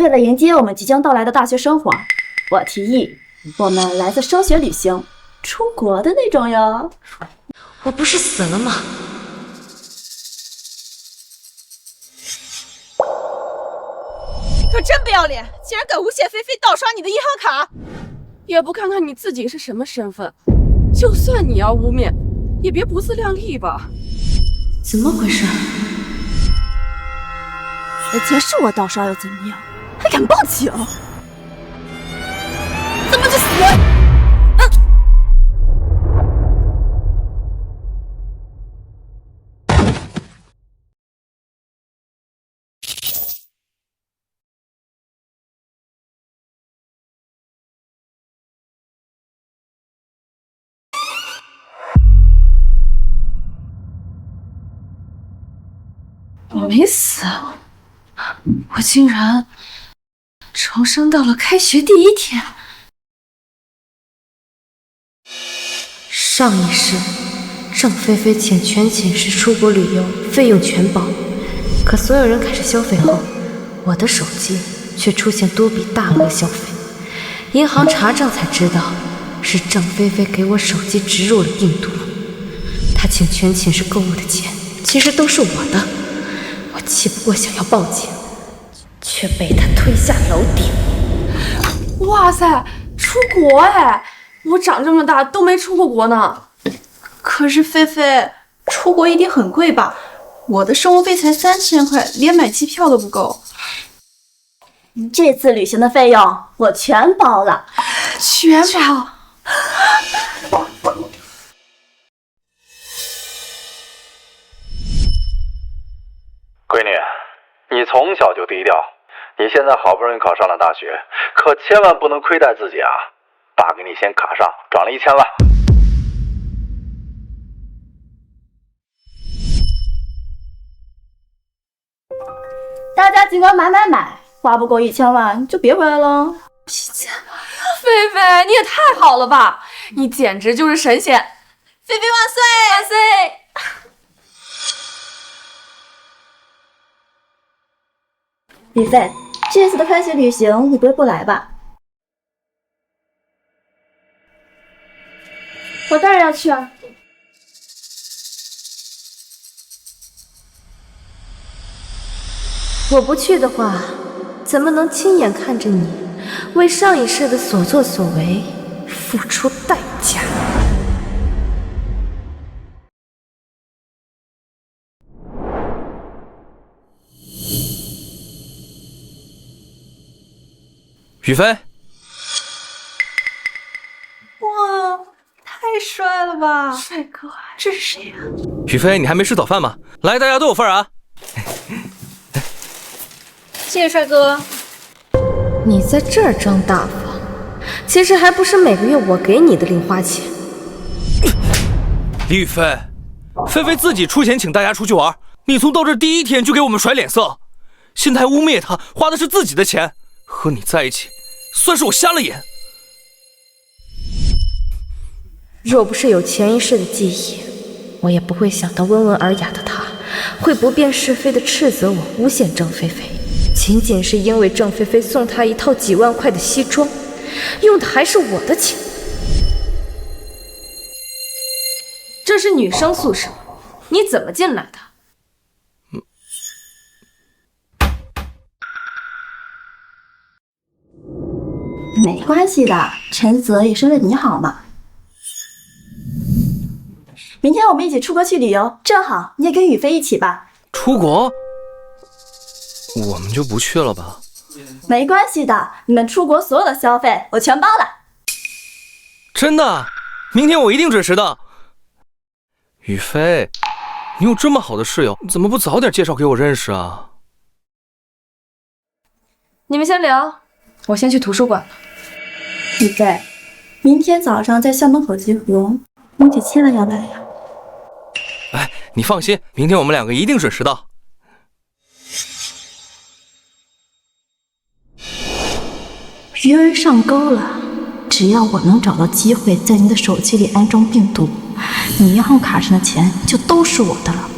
为了迎接我们即将到来的大学生活，我提议我们来次升学旅行，出国的那种哟。我不是死了吗？可真不要脸，竟然敢诬陷菲菲盗刷你的银行卡！也不看看你自己是什么身份，就算你要污蔑，也别不自量力吧。怎么回事？钱是我盗刷又怎么样？还敢报警？怎么去死？我没死，我竟然重生到了开学第一天。上一世，郑菲菲请全寝室出国旅游，费用全包。可所有人开始消费后，我的手机却出现多笔大额消费。银行查账才知道，是郑菲菲给我手机植入了病毒。她请全寝室购物的钱，其实都是我的。我气不过想要报警，却被他推下楼顶。哇塞，出国哎！我长这么大都没出过国呢。可是菲菲，出国一定很贵吧？我的生活费才3000块，连买机票都不够。这次旅行的费用我全包了，全包。闺女，你从小就低调，你现在好不容易考上了大学，可千万不能亏待自己啊！爸给你先卡上，转了1000万。大家尽管买，花不够1000万就别回来了。菲菲，你也太好了吧！你简直就是神仙！菲菲万岁！万岁！李飞，这次的开学旅行你不会不来吧？我当然要去啊！我不去的话，怎么能亲眼看着你为上一世的所作所为付出代价？雨飞，哇，太帅了吧！帅哥，这是谁呀？雨飞，你还没吃早饭吗？来，大家都有份啊！谢谢帅哥。你在这儿装大方，其实还不是每个月我给你的零花钱。李雨飞，菲菲自己出钱请大家出去玩，你从到这第一天就给我们甩脸色，现在还污蔑她花的是自己的钱，和你在一起，算是我瞎了眼。若不是有前一世的记忆，我也不会想到温文尔雅的他会不辨是非的斥责我诬陷郑菲菲，仅仅是因为郑菲菲送他一套几万块的西装，用的还是我的钱。这是女生宿舍，你怎么进来的？没关系的，陈泽也是为你好嘛。明天我们一起出国去旅游，正好你也跟雨飞一起吧。出国？我们就不去了吧？没关系的，你们出国所有的消费我全包了。真的？明天我一定准时的。雨飞，你有这么好的室友，怎么不早点介绍给我认识啊？你们先聊，我先去图书馆了。雨飞，明天早上在校门口集合，你可千万要来呀。哎，你放心，明天我们2个一定准时到。鱼儿上钩了，只要我能找到机会在你的手机里安装病毒，你银行卡上的钱就都是我的了。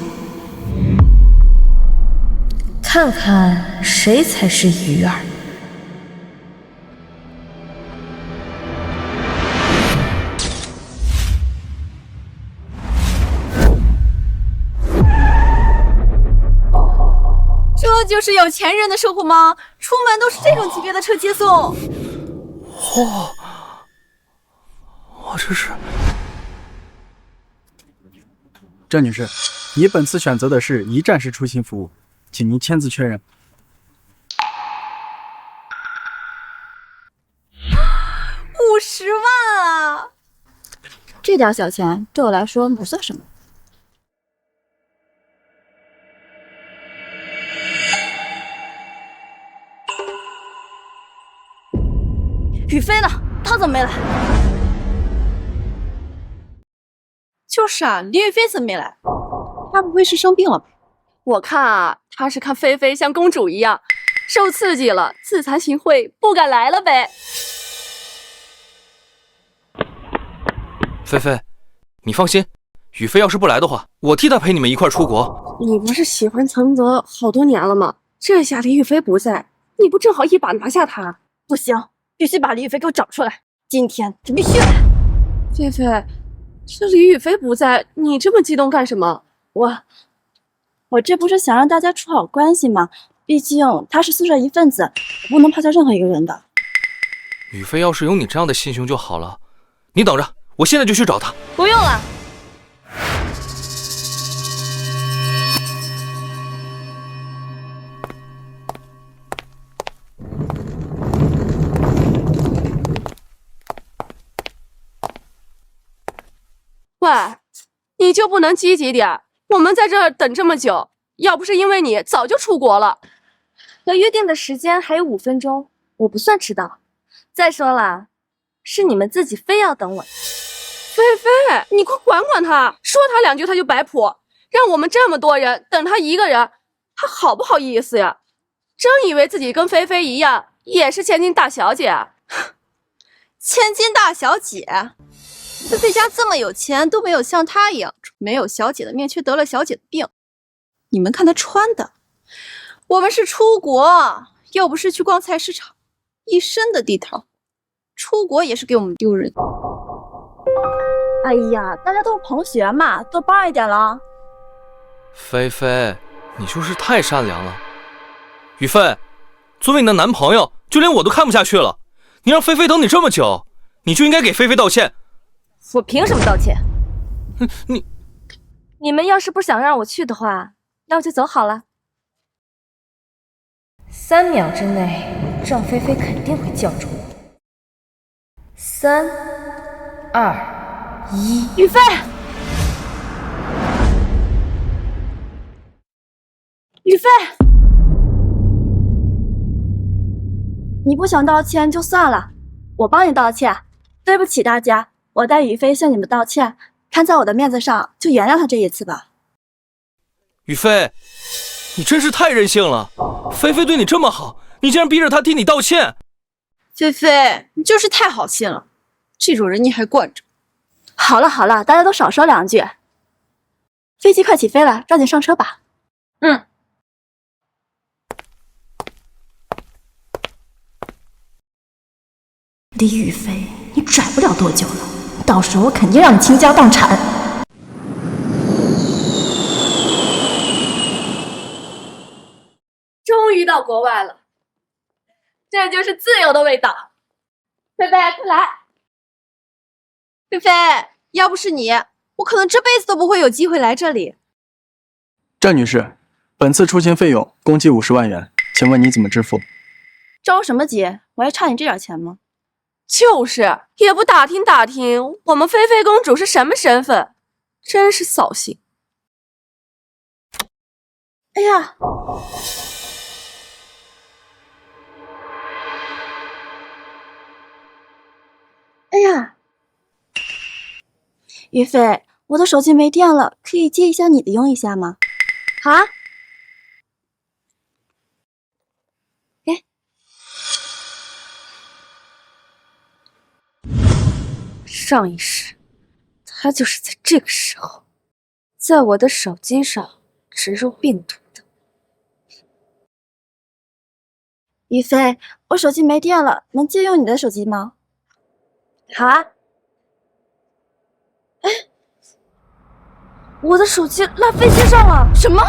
看看谁才是鱼儿。就是有钱人的生活吗？出门都是这种级别的车接送。我这是……郑女士，你本次选择的是一站式出行服务，请您签字确认。50万啊！这点小钱对我来说不算什么。雨飞呢？他怎么没来？就是啊，林雨飞怎么没来？他不会是生病了吧？我看啊，他是看菲菲像公主一样，受刺激了，自惭形秽，不敢来了呗。菲菲，你放心，雨飞要是不来的话，我替他陪你们一块出国。你不是喜欢岑泽好多年了吗？这下李雨飞不在，你不正好一把拿下他？不行，必须把李雨飞给我找出来！今天这必须来！菲菲，这李雨飞不在，你这么激动干什么？我这不是想让大家处好关系吗？毕竟他是宿舍一份子，我不能抛下任何一个人的。雨飞要是有你这样的心胸就好了。你等着，我现在就去找他。不用了。喂，你就不能积极点？我们在这儿等这么久，要不是因为你，早就出国了。和约定的时间还有5分钟，我不算迟到。再说了，是你们自己非要等我。菲菲，你快管管他，说他2句他就摆谱，让我们这么多人等他一个人，他好不好意思呀？真以为自己跟菲菲一样，也是千金大小姐啊？千金大小姐，菲菲家这么有钱，都没有像她一样没有小姐的命，却得了小姐的病。你们看她穿的，我们是出国，又不是去逛菜市场，一身的地头，出国也是给我们丢人。哎呀，大家都是同学嘛，多包一点了。菲菲，你就是太善良了。雨飞，作为你的男朋友，就连我都看不下去了。你让菲菲等你这么久，你就应该给菲菲道歉。我凭什么道歉？你们要是不想让我去的话，那我就走好了。3秒之内，赵菲菲肯定会叫住我。3、2、1，雨飞，雨飞，你不想道歉就算了，我帮你道歉。对不起大家，我代雨飞向你们道歉，看在我的面子上，就原谅他这一次吧。雨飞，你真是太任性了！菲菲对你这么好，你竟然逼着她替你道歉。菲菲，你就是太好心了，这种人你还惯着。好了好了，大家都少说2句。飞机快起飞了，抓紧上车吧。李雨飞，你拽不了多久了，到时候我肯定让你倾家荡产。终于到国外了，这就是自由的味道。菲菲，快来！菲菲，要不是你，我可能这辈子都不会有机会来这里。郑女士，本次出行费用共计50万元，请问你怎么支付？着什么急？我还差你这点钱吗？就是，也不打听打听我们菲菲公主是什么身份，真是扫兴。哎呀！哎呀！于飞，我的手机没电了，可以借一下你的用一下吗？啊？给。上一世，他就是在这个时候，在我的手机上植入病毒的。于飞，我手机没电了，能借用你的手机吗？啊？哎，我的手机落飞机上了！什么？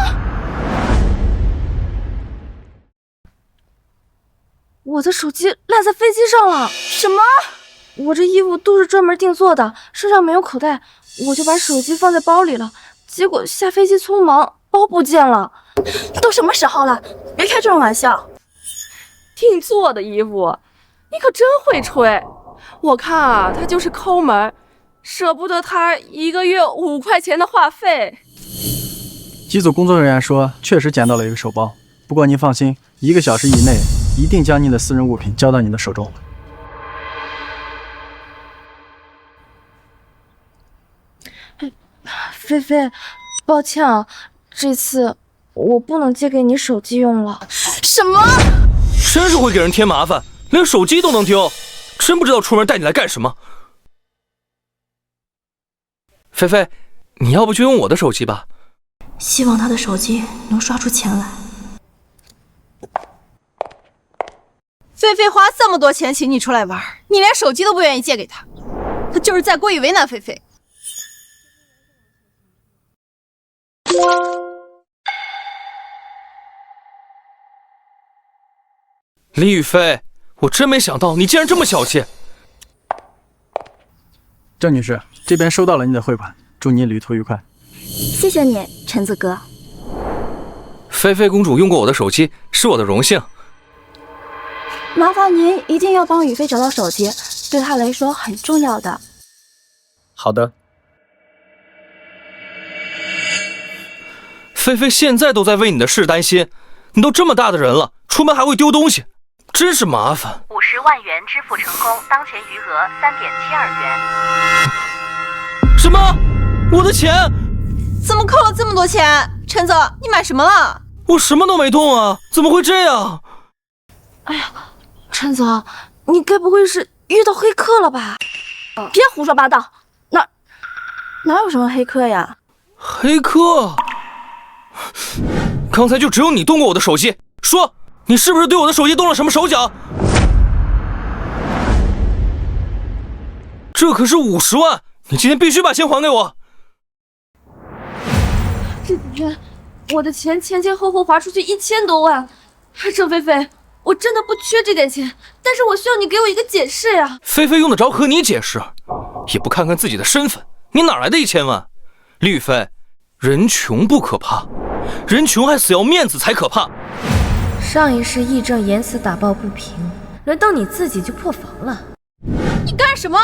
我的手机落在飞机上了。什么？我这衣服都是专门定做的，身上没有口袋，我就把手机放在包里了。结果下飞机匆忙，包不见了。都什么时候了，别开这种玩笑。定做的衣服，你可真会吹。我看啊，他就是抠门，舍不得他1个月5块钱的话费。机组工作人员说，确实捡到了一个手包，不过您放心，1个小时以内一定将您的私人物品交到您的手中。菲菲，抱歉啊，这次我不能借给你手机用了。什么？真是会给人添麻烦，连手机都能丢，真不知道出门带你来干什么。菲菲，你要不就用我的手机吧？希望他的手机能刷出钱来。菲菲花这么多钱请你出来玩，你连手机都不愿意借给他，他就是在故意为难菲菲。李宇飞，我真没想到你竟然这么小气。郑女士，这边收到了您的汇款，祝您旅途愉快。谢谢你，陈子哥。菲菲公主用过我的手机，是我的荣幸。麻烦您一定要帮宇飞找到手机，对他来说很重要的。好的。菲菲现在都在为你的事担心，你都这么大的人了，出门还会丢东西，真是麻烦。50万元支付成功，当前余额3.72元。什么？我的钱？怎么扣了这么多钱？陈子，你买什么了？我什么都没动啊，怎么会这样？哎呀，陈总，你该不会是遇到黑客了吧？别胡说八道，哪有什么黑客呀？黑客？刚才就只有你动过我的手机，说你是不是对我的手机动了什么手脚？这可是50万，你今天必须把钱还给我。这几天我的钱前前后后划出去1000多万，郑菲菲，我真的不缺这点钱，但是我需要你给我一个解释呀。菲菲用得着和你解释？也不看看自己的身份，你哪来的1000万？李宇飞，人穷不可怕，人穷还死要面子才可怕。上一世义正言辞打抱不平，轮到你自己就破防了。你干什么？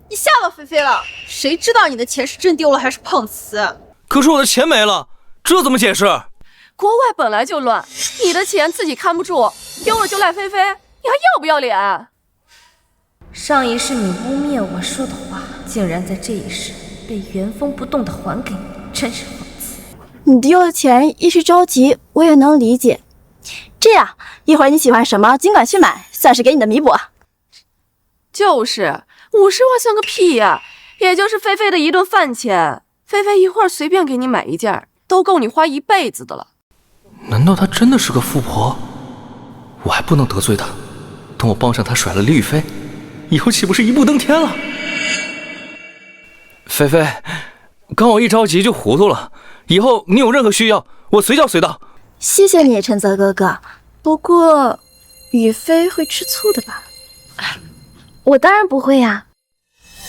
你吓到菲菲了？谁知道你的钱是真丢了还是碰瓷？可是我的钱没了，这怎么解释？国外本来就乱，你的钱自己看不住，丢了就赖菲菲，你还要不要脸？上一世你污蔑我说的话，竟然在这一世被原封不动的还给你，真是讽刺。你丢了钱一时着急，我也能理解。这样，一会儿你喜欢什么尽管去买，算是给你的弥补。就是50万算个屁呀，也就是菲菲的一顿饭钱。菲菲一会儿随便给你买一件，都够你花一辈子的了。难道她真的是个富婆？我还不能得罪她，等我帮上她甩了李宇飞，以后岂不是一步登天了？菲菲，刚我一着急就糊涂了，以后你有任何需要，我随叫随到。谢谢你，陈泽哥哥。不过，宇飞会吃醋的吧？我当然不会呀，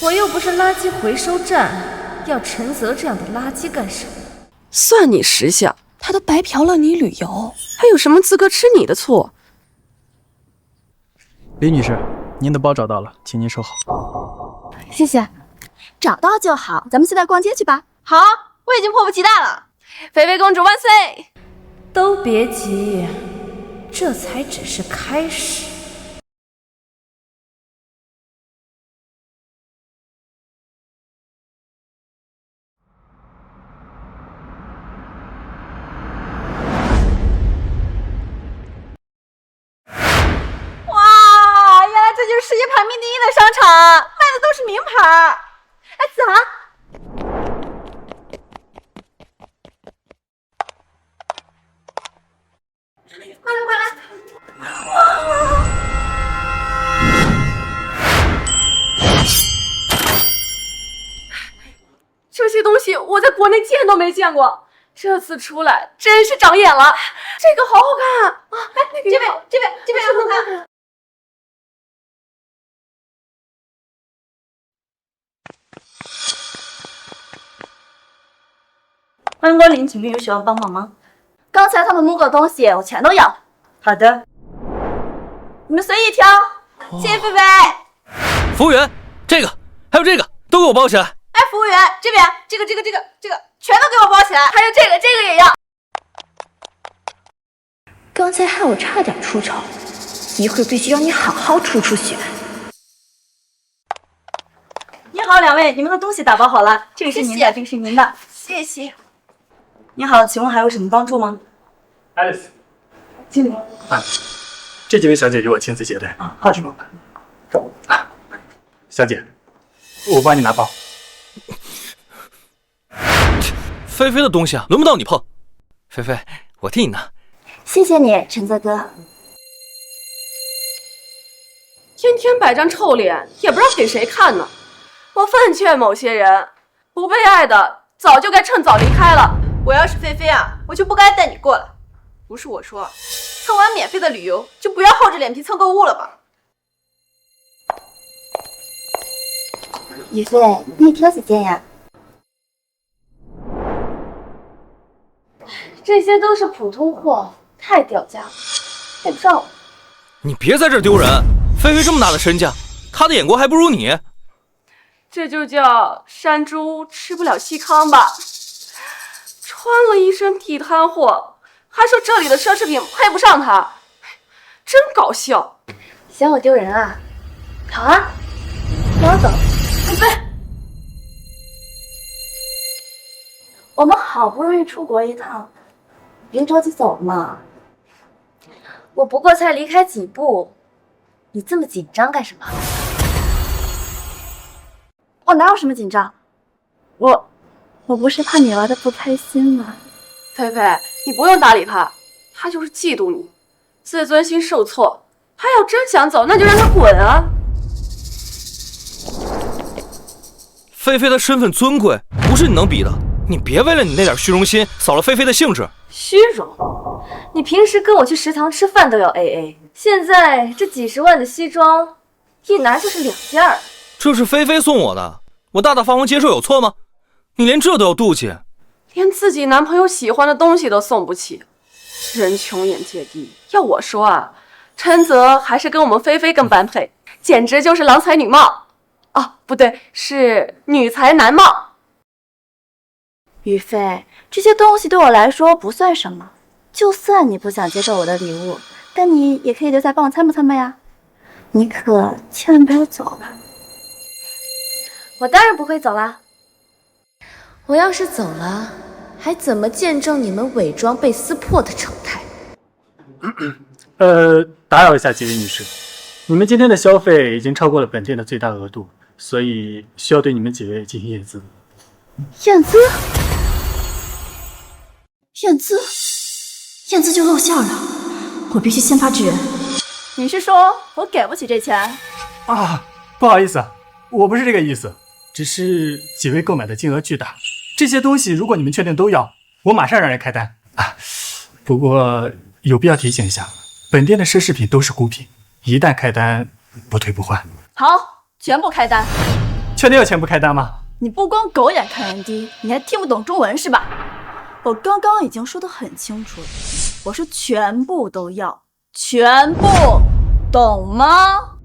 我又不是垃圾回收站。要陈泽这样的垃圾干什么？算你识相，他都白嫖了你旅游，还有什么资格吃你的醋？李女士，您的包找到了，请您收好。谢谢。找到就好，咱们现在逛街去吧。好，我已经迫不及待了。菲菲公主万岁！都别急，这才只是开始。这就是世界排名第1的商场，卖的都是名牌。哎，子涵，快来！这些东西我在国内见都没见过，这次出来真是长眼了。这个好好看啊！哎，这边好看。欢迎光临，请问有需要帮忙吗？刚才他们摸过的东西我全都要，好的。你们随意挑。谢谢菲菲。服务员，这个还有这个都给我包起来。哎，服务员，这边这个，全都给我包起来。还有这个也要。刚才害我差点出丑，一会儿必须让你好好出血。你好，两位，你们的东西打包好了，这个是您的，这个是您的。谢谢。你好，请问还有什么帮助吗？ Alice，经理。这几位小姐由我亲自接待。好，去吧。小姐，我帮你拿包。菲菲的东西啊，轮不到你碰。菲菲，我替你拿。谢谢你，陈泽哥。天天摆张臭脸，也不知道给谁看呢。我奉劝某些人，不被爱的早就该趁早离开了。我要是菲菲啊，我就不该带你过来。不是我说，蹭完免费的旅游，就不要厚着脸皮蹭购物了吧。雨飞，你也挑几件呀？这些都是普通货，太掉价了，配不上我。你别在这儿丢人，菲菲这么大的身价，她的眼光还不如你。这就叫山猪吃不了细糠吧？穿了一身地摊货，还说这里的奢侈品配不上她，真搞笑。嫌我丢人啊？好啊，跟我走。菲菲，我们好不容易出国一趟，别着急走嘛。我不过才离开几步，你这么紧张干什么？我哪有什么紧张？我不是怕你玩的不开心吗？菲菲，你不用搭理他，他就是嫉妒你，自尊心受挫。他要真想走，那就让他滚啊！菲菲的身份尊贵，不是你能比的。你别为了你那点虚荣心扫了菲菲的兴致。虚荣？你平时跟我去食堂吃饭都要 AA， 现在这几十万的西装，一拿就是2件儿。这是菲菲送我的，我大大方方接受有错吗？你连这都要妒忌？连自己男朋友喜欢的东西都送不起，人穷眼界低。要我说啊，陈泽还是跟我们菲菲更般配，简直就是郎才女貌。哦，不对，是女才男貌。于飞，这些东西对我来说不算什么，就算你不想接受我的礼物，但你也可以留下帮我参谋参谋呀。你可千万不要走了。我当然不会走啦。我要是走了，还怎么见证你们伪装被撕破的丑态？打扰一下几位女士，你们今天的消费已经超过了本店的最大额度，所以需要对你们几位进行验资。验资？验资就露馅了，我必须先发制人。你是说我给不起这钱？啊，不好意思，我不是这个意思，只是几位购买的金额巨大，这些东西如果你们确定都要，我马上让人开单啊。不过有必要提醒一下，本店的奢侈品都是孤品，一旦开单不退不换。好，全部开单。确定要全部开单吗？你不光狗眼看人低，你还听不懂中文是吧？我刚刚已经说得很清楚了，我是全部都要，全部，懂吗？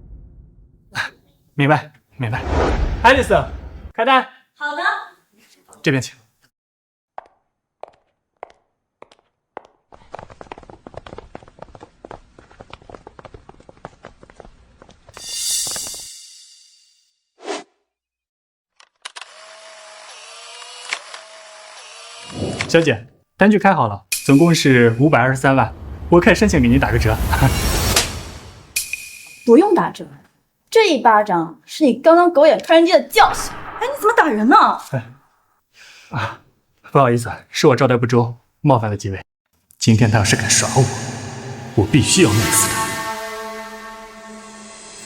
明白。爱丽丝，开单。好的。这边请。小姐，单据开好了，总共是523万，我可以申请给您打个折。不用打折，这一巴掌是你刚刚狗眼看人低的教训。哎，你怎么打人呢？不好意思，是我招待不周，冒犯了几位。今天他要是敢耍我，我必须要弄死他。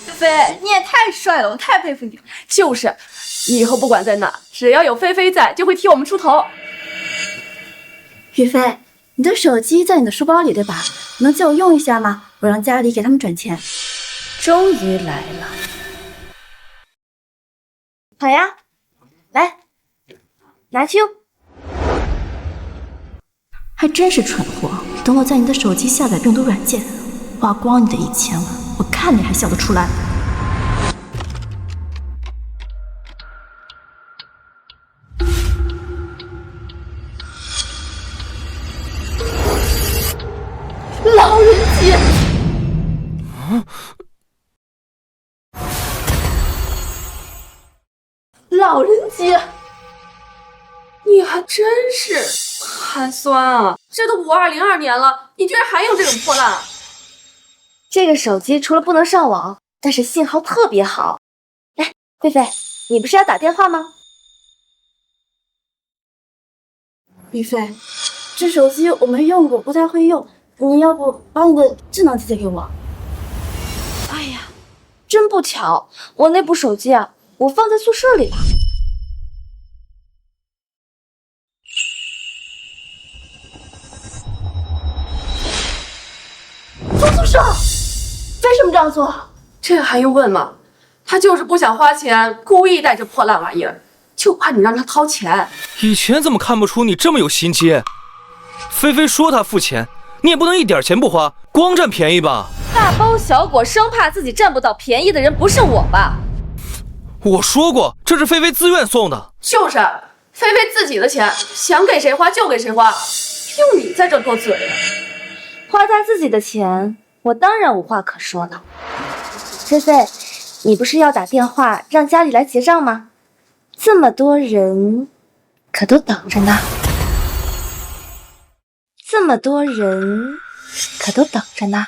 菲菲，你也太帅了，我太佩服你了。就是，以后不管在哪，只要有菲菲在，就会替我们出头。于飞，你的手机在你的书包里对吧？能借我用一下吗？我让家里给他们转钱。终于来了。好呀，来，拿去。还真是蠢货。等我在你的手机下载病毒软件，花光你的1000万，我看你还笑得出来。老人机！老人机！你还真是寒酸啊！这都5202年了，你居然还用这种破烂！这个手机除了不能上网，但是信号特别好。哎，菲菲，你不是要打电话吗？于飞，这手机我没用过，不太会用，你要不把你的智能机借给我？哎呀，真不巧，我那部手机啊，我放在宿舍里了。住宿舍？为什么这样做？这还用问吗？他就是不想花钱，故意带这破烂玩意儿，就怕你让他掏钱。以前怎么看不出你这么有心机？菲菲说她付钱，你也不能一点钱不花，光占便宜吧？大包小裹，生怕自己占不到便宜的人不是我吧？我说过，这是菲菲自愿送的。就是，菲菲自己的钱，想给谁花就给谁花，用你在这多嘴啊！花他自己的钱，我当然无话可说了。菲菲，你不是要打电话让家里来结账吗？这么多人，可都等着呢。这么多人，可都等着呢。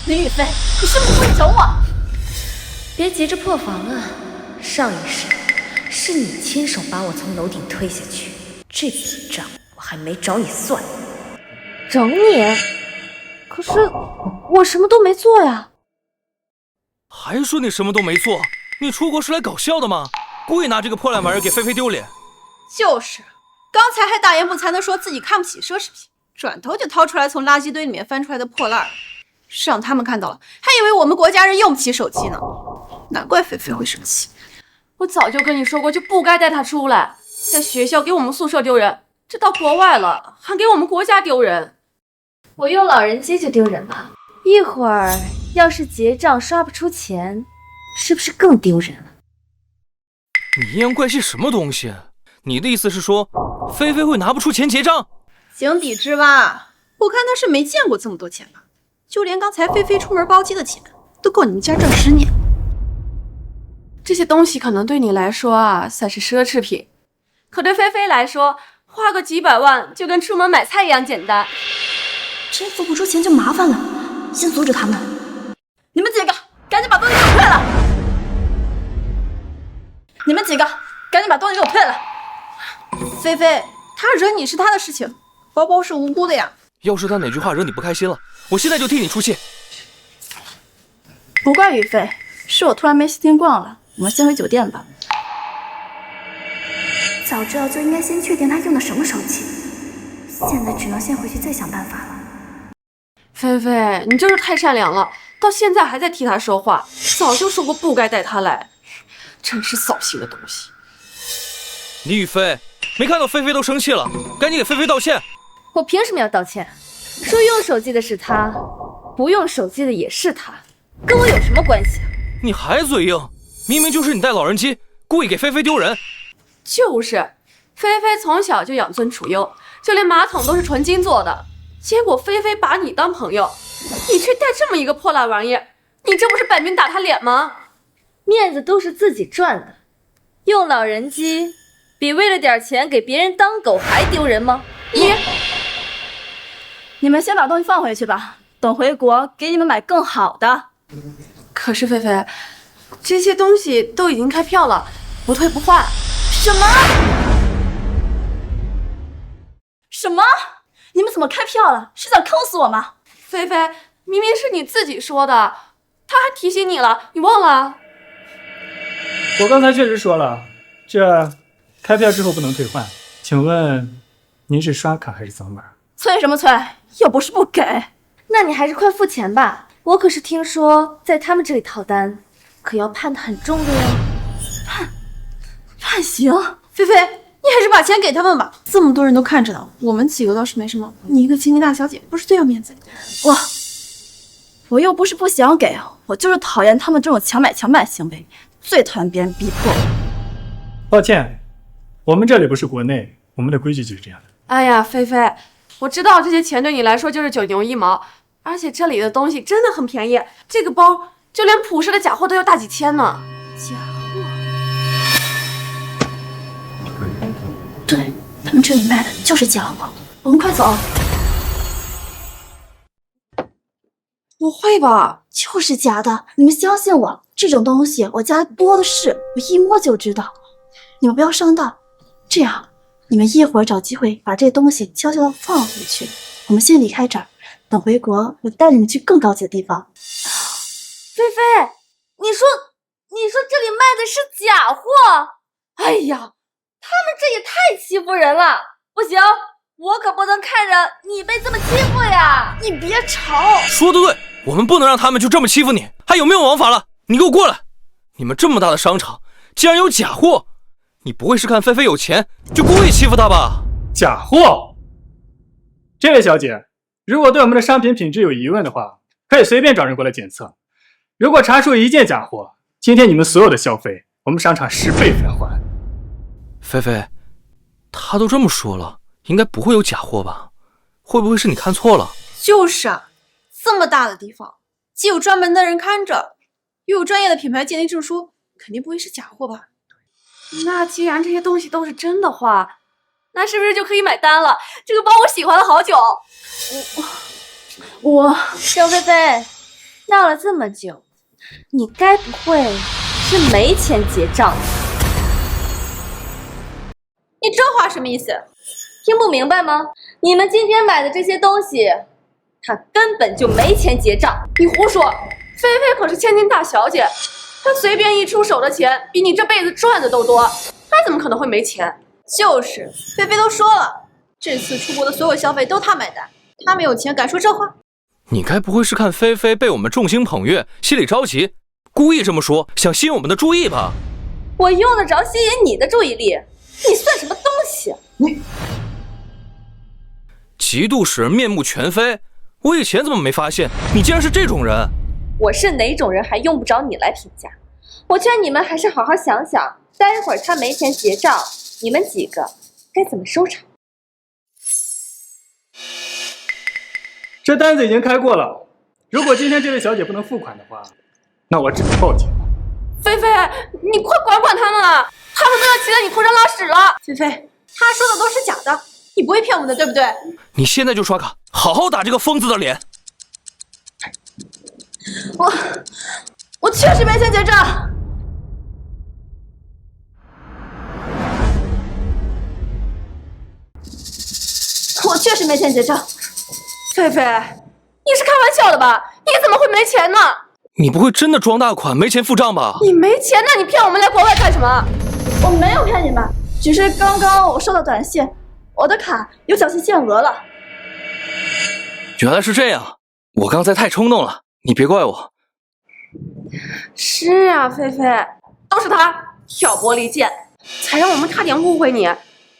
林雨飞，你是不是故意整我？别急着破防啊，上一世是你亲手把我从楼顶推下去，这笔账我还没找你算。整你？可是我什么都没做呀。还说你什么都没做？你出国是来搞笑的吗？故意拿这个破烂玩意儿给菲菲丢脸？就是，刚才还大言不惭地说自己看不起奢侈品，转头就掏出来从垃圾堆里面翻出来的破烂，让他们看到了，还以为我们国家人用不起手机呢。难怪菲菲会生气。我早就跟你说过，就不该带他出来，在学校给我们宿舍丢人，这到国外了还给我们国家丢人。我用老人机就丢人了，一会儿要是结账刷不出钱，是不是更丢人了？你阴阳怪气什么东西？你的意思是说，菲菲会拿不出钱结账？井底之蛙，我看他是没见过这么多钱吧？就连刚才菲菲出门包机的钱，都够你们家赚10年。这些东西可能对你来说啊，算是奢侈品，可对菲菲来说，花个几百万就跟出门买菜一样简单。真付不出钱就麻烦了，先阻止他们。你们几个赶紧把东西给我退了！你们几个赶紧把东西给我退了！菲菲，他惹你是他的事情，包包是无辜的呀。要是他哪句话惹你不开心了，我现在就替你出气。不怪雨飞，是我突然没心情逛了，我们先回酒店吧。早知道就应该先确定他用的什么手机，现在只能先回去再想办法了。菲菲，你就是太善良了，到现在还在替他说话。早就说过不该带他来，真是扫兴的东西。李雨飞，没看到菲菲都生气了，赶紧给菲菲道歉。我凭什么要道歉？说用手机的是他，不用手机的也是他，跟我有什么关系啊？你还嘴硬，明明就是你带老人机，故意给菲菲丢人。就是，菲菲从小就养尊处优，就连马桶都是纯金做的。结果菲菲把你当朋友，你却带这么一个破烂玩意儿，你这不是摆明打他脸吗？面子都是自己赚的，用老人机比为了点钱给别人当狗还丢人吗？你们先把东西放回去吧，等回国给你们买更好的。可是菲菲，这些东西都已经开票了，不退不换。什么？什么？你们怎么开票了？是想坑死我吗？菲菲，明明是你自己说的，他还提醒你了，你忘了？我刚才确实说了，这开票之后不能退换。请问您是刷卡还是扫码？催什么催？又不是不给。那你还是快付钱吧，我可是听说在他们这里套单，可要判得很重的哟。判刑？菲菲，你还是把钱给他们吧。这么多人都看着呢，我们几个倒是没什么，你一个千金大小姐，不是最要面子的？我又不是不想给，我就是讨厌他们这种强买强卖行为，最讨厌别人逼迫。抱歉，我们这里不是国内，我们的规矩就是这样的。哎呀，菲菲，我知道这些钱对你来说就是9牛1毛，而且这里的东西真的很便宜，这个包就连普世的假货都要大几千呢。假货？对，他们这里卖的就是假货，我们快走。不会吧？就是假的，你们相信我，这种东西我家多的是，我一摸就知道。你们不要上当，这样你们一会儿找机会把这些东西悄悄的放回去。我们先离开这儿，等回国我带你们去更高级的地方。菲菲，你说这里卖的是假货？哎呀，他们这也太欺负人了！不行，我可不能看着你被这么欺负呀！你别吵！说的对，我们不能让他们就这么欺负你。还有没有王法了？你给我过来！你们这么大的商场，竟然有假货！你不会是看菲菲有钱就故意欺负她吧？假货！这位小姐，如果对我们的商品品质有疑问的话，可以随便找人过来检测。如果查出1件假货，今天你们所有的消费，我们商场10倍返还。菲菲，她都这么说了，应该不会有假货吧？会不会是你看错了？就是啊，这么大的地方，既有专门的人看着，又有专业的品牌鉴定证书，肯定不会是假货吧？那既然这些东西都是真的话，那是不是就可以买单了？这个包我喜欢了好久。周菲菲，闹了这么久，你该不会是没钱结账？你这话什么意思？听不明白吗？你们今天买的这些东西，他根本就没钱结账。你胡说，菲菲可是千金大小姐，她随便一出手的钱比你这辈子赚的都多，她怎么可能会没钱？就是，菲菲都说了，这次出国的所有消费都她买单，她没有钱敢说这话？你该不会是看菲菲被我们众星捧月，心里着急，故意这么说，想吸引我们的注意吧？我用得着吸引你的注意力？你算什么东西？你嫉妒使人面目全非，我以前怎么没发现你竟然是这种人？我是哪种人还用不着你来评价，我劝你们还是好好想想，待会儿他没钱结账，你们几个该怎么收场。这单子已经开过了，如果今天这位小姐不能付款的话，那我只能报警了。菲菲，你快管管他们啊！他们都要骑在你头上拉屎了。菲菲，他说的都是假的，你不会骗我们的，对不对？你现在就刷卡，好好打这个疯子的脸。我确实没钱结账。我确实没钱结账。菲菲，你是开玩笑的吧？你怎么会没钱呢？你不会真的装大款没钱付账吧？你没钱，那你骗我们来国外干什么？我没有骗你们，只是刚刚我收到短信，我的卡有小心限额了。原来是这样，我刚才太冲动了，你别怪我。是啊，菲菲，都是他挑拨离间，才让我们差点误会你。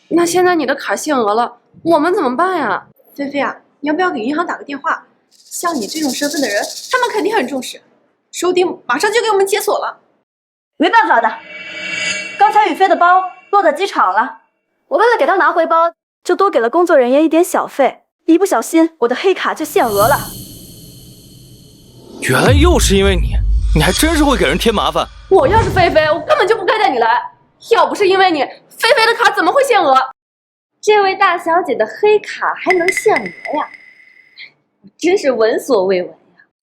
那现在你的卡限额了，我们怎么办呀？菲菲啊，你要不要给银行打个电话？像你这种身份的人，他们肯定很重视，说不定马上就给我们解锁了。没办法的，刚才雨飞的包落在机场了，我为了给他拿回包，就多给了工作人员一点小费，一不小心我的黑卡就限额了。原来又是因为你，你还真是会给人添麻烦。我要是菲菲，我根本就不该带你来。要不是因为你，菲菲的卡怎么会限额？这位大小姐的黑卡还能限额呀？我真是闻所未闻呀！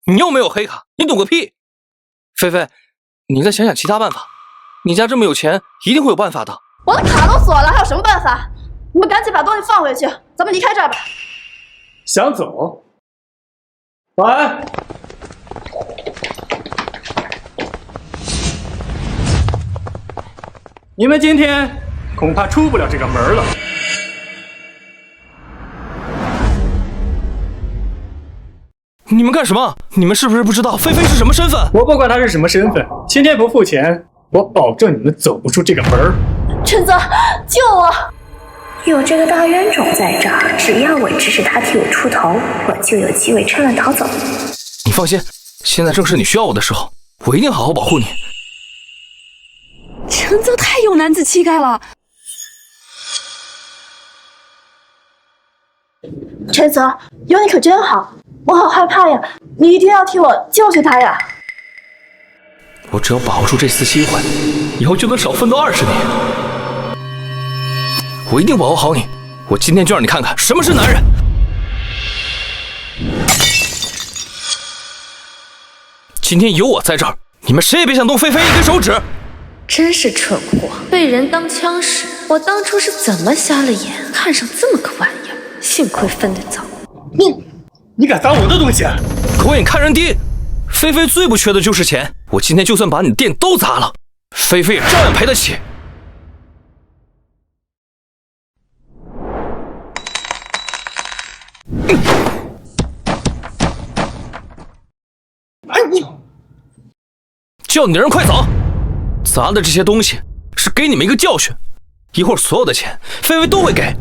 你又没有黑卡，你懂个屁！菲菲，你再想想其他办法。你家这么有钱，一定会有办法的。我的卡都锁了，还有什么办法？你们赶紧把东西放回去，咱们离开这儿吧。想走？保安！你们今天恐怕出不了这个门了。你们干什么？你们是不是不知道菲菲是什么身份？我不管她是什么身份，今天不付钱，我保证你们走不出这个门。陈泽，救我！有这个大冤种在这儿，只要我支持他替我出头，我就有机会趁乱逃走。你放心，现在正是你需要我的时候，我一定好好保护你。陈泽太有男子气概了。陈泽，有你可真好，我好害怕呀！你一定要替我教训他呀！我只要把握住这次机会，以后就能少奋斗20年。我一定保护好你，我今天就让你看看什么是男人。今天有我在这儿，你们谁也别想动菲菲一根手指。真是蠢货，被人当枪使。我当初是怎么瞎了眼，看上这么个玩意儿？幸亏分得早。你敢砸我的东西？狗眼看人低，菲菲最不缺的就是钱。我今天就算把你的店都砸了，菲菲也照样赔得起。叫你的人快走！砸的这些东西是给你们一个教训，一会儿所有的钱菲菲都会给。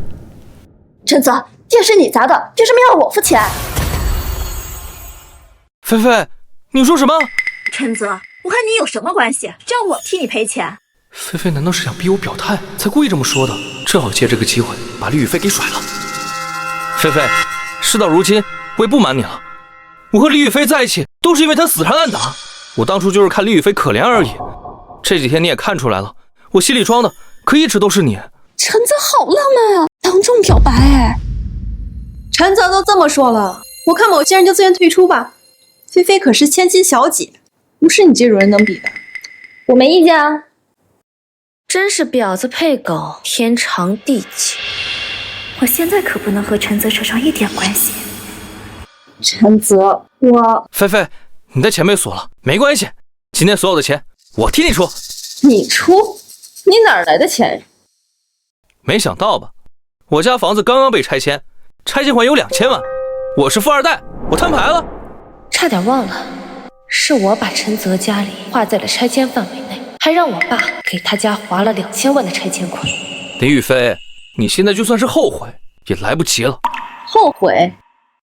陈泽，店是你砸的，凭什么要我付钱？菲菲，你说什么？陈泽，我和你有什么关系？让我替你赔钱？菲菲难道是想逼我表态，才故意这么说的？正好借这个机会把李雨菲给甩了。菲菲，事到如今，我也不瞒你了，我和李雨菲在一起都是因为她死缠烂打，我当初就是看李雨菲可怜而已。这几天你也看出来了，我心里装的可一直都是你。陈泽好浪漫啊，当众表白哎！陈泽都这么说了，我看某些人就自愿退出吧。菲菲可是千金小姐，不是你这种人能比的。我没意见啊。真是婊子配狗，天长地久。我现在可不能和陈泽扯上一点关系。陈泽，我……菲菲，你的钱被锁了，没关系，今天所有的钱我替你出。你出？你哪来的钱？没想到吧？我家房子刚刚被拆迁，拆迁款有2000万，我是富二代，我摊牌了。差点忘了，是我把陈泽家里划在了拆迁范围内，还让我爸给他家划了2000万的拆迁款。林雨菲，你现在就算是后悔也来不及了。后悔？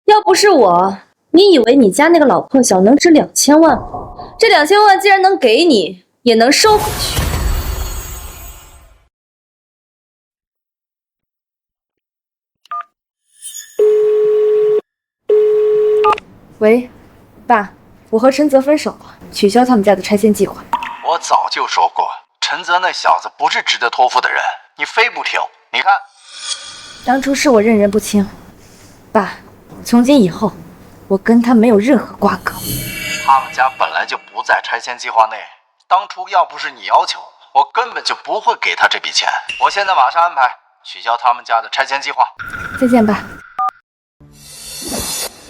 要不是我，你以为你家那个老破小能值2000万吗？这2000万既然能给你，也能收回去。喂，爸，我和陈泽分手了，取消他们家的拆迁计划。我早就说过，陈泽那小子不是值得托付的人，你非不听。你看，当初是我认人不清，爸，从今以后，我跟他没有任何瓜葛。他们家本来就不在拆迁计划内，当初要不是你要求，我根本就不会给他这笔钱。我现在马上安排取消他们家的拆迁计划。再见，爸。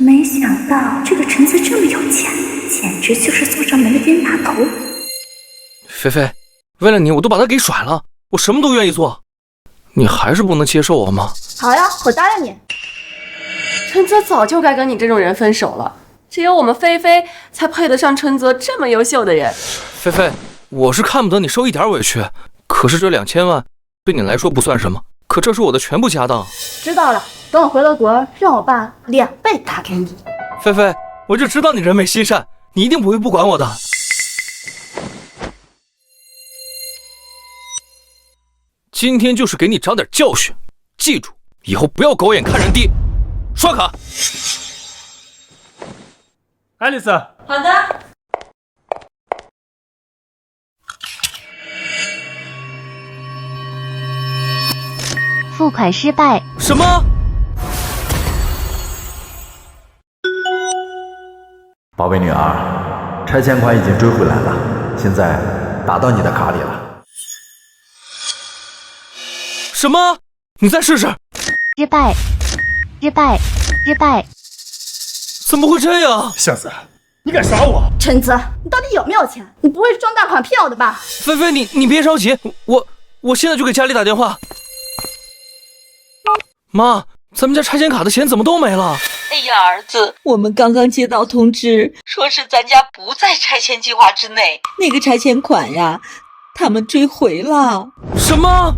没想到这个陈泽这么有钱，简直就是送上门的冤大头。菲菲，为了你我都把他给甩了，我什么都愿意做，你还是不能接受我吗？好呀，我答应你。陈泽早就该跟你这种人分手了，只有我们菲菲才配得上陈泽这么优秀的人。菲菲，我是看不得你受一点委屈，可是这2000万对你来说不算什么，可这是我的全部家当。知道了，等我回了国，让我爸2倍打给你。菲菲，我就知道你人美心善，你一定不会不管我的。今天就是给你长点教训，记住，以后不要狗眼看人低。刷卡。爱丽丝，好的。付款失败。什么？宝贝女儿，拆迁款已经追回来了，现在打到你的卡里了。什么？你再试试。失败，失败，失败。怎么会这样？小子，你敢耍我？陈泽，你到底有没有钱？你不会是装大款骗我的吧？菲菲，你别着急，我现在就给家里打电话。妈，咱们家拆迁卡的钱怎么都没了？哎呀，儿子，我们刚刚接到通知，说是咱家不在拆迁计划之内，那个拆迁款呀，他们追回了。什么？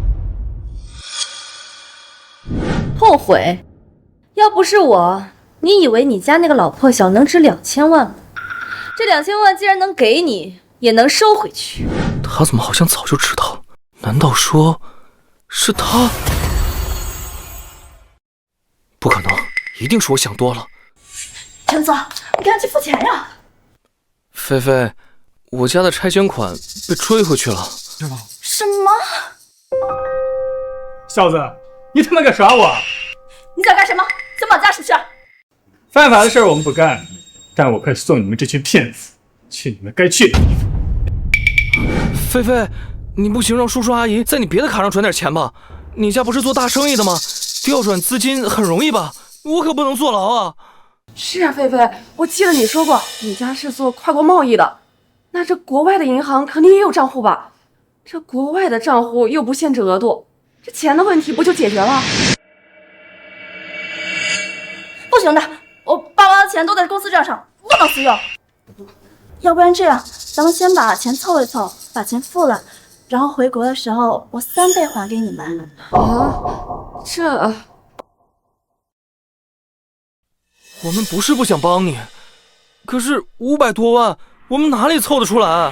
后悔？要不是我，你以为你家那个老破小能值2000万吗？这2000万既然能给你，也能收回去。他怎么好像早就知道？难道说是他？不可能，一定是我想多了。陈总，你赶紧付钱呀！菲菲，我家的拆迁款被追回去了。什么？小子，你他妈敢耍我！你想干什么？想绑架是不是？犯法的事儿我们不干，但我可以送你们这群骗子去你们该去的地方。菲菲，你不行，让叔叔阿姨在你别的卡上转点钱吧？你家不是做大生意的吗？调转资金很容易吧？我可不能坐牢啊！是啊，菲菲，我记得你说过你家是做跨国贸易的，那这国外的银行肯定也有账户吧？这国外的账户又不限制额度，这钱的问题不就解决了？不行的，我爸妈的钱都在公司账上，不能私用。要不然这样，咱们先把钱凑一凑，把钱付了，然后回国的时候我3倍还给你们。啊，这……我们不是不想帮你，可是500多万，我们哪里凑得出来？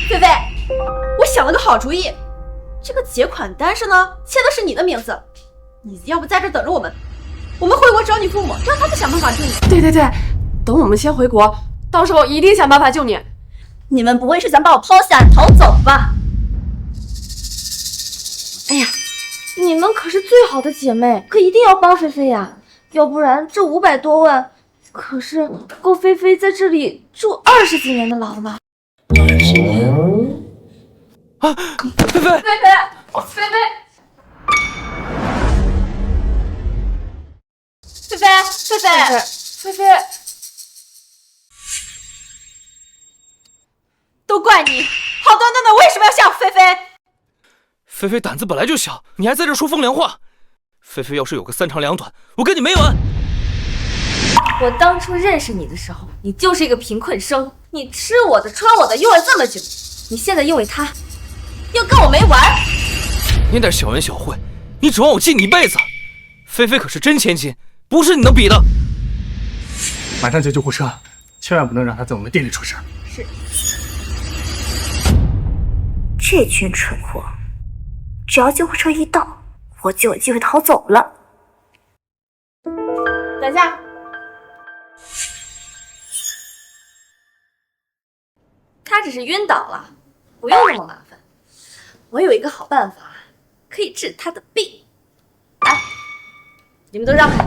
菲菲，我想了个好主意，这个结款单上呢签的是你的名字，你要不在这等着我们，我们回国找你父母，让他们想办法救你。对对对，等我们先回国，到时候一定想办法救你。你们不会是想把我抛下逃走吧？哎呀，你们可是最好的姐妹，可一定要帮菲菲呀，要不然这500多万可是够菲菲在这里住20几年的牢了。20年？啊，菲菲，菲菲，菲菲。菲菲，菲菲，菲菲，都怪你，好端端的为什么要吓唬菲菲？菲菲胆子本来就小，你还在这说风凉话。菲菲要是有个3长2短，我跟你没完。我当初认识你的时候，你就是一个贫困生，你吃我的穿我的用了这么久，你现在因为他又跟我没完。你点小恩小惠，你指望我记你一辈子？菲菲可是真千金，不是你能比的。马上叫救护车，千万不能让他在我们店里出事。是。这群蠢货，只要救护车一到，我就有机会逃走了。等下，他只是晕倒了，不用那么麻烦。我有一个好办法，可以治他的病。来，你们都让开。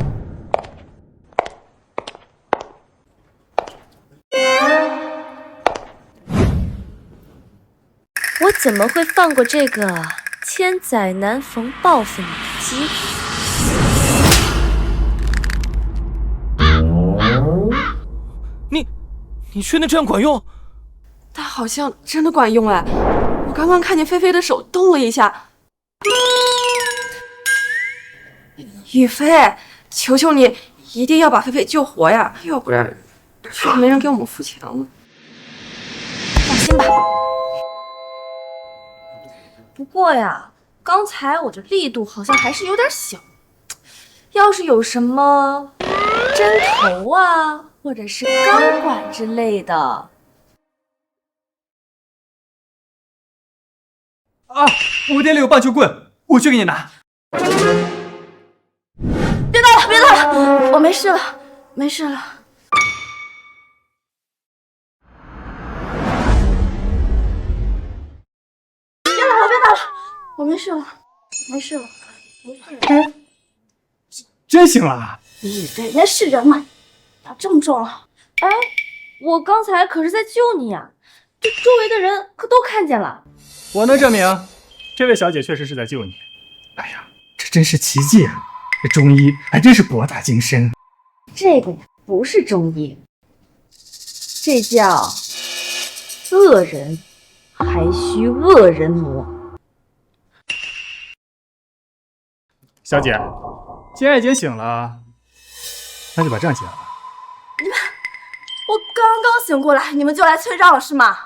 我怎么会放过这个千载难逢报复你的机会？你确定这样管用？他好像真的管用哎！我刚刚看见菲菲的手动了一下。雨菲，求求你，一定要把菲菲救活呀，要不然就没人给我们付钱了。放心吧。不过呀，刚才我这力度好像还是有点小，要是有什么针头啊，或者是钢管之类的。啊，我店里有棒球棍，我去给你拿。别闹了，别闹了，我没事了，没事了。别闹了，别闹了，我没事了，没事了，没事了。真行了？你以为人家是人吗？打这么重了？哎，我刚才可是在救你呀，这周围的人可都看见了。我能证明，这位小姐确实是在救你。哎呀，这真是奇迹啊！这中医还真是博大精深。这个呀，不是中医，这叫恶人还需恶人磨。小姐，既然已经醒了，那就把账结了吧。你们，我刚刚醒过来，你们就来催账了是吗？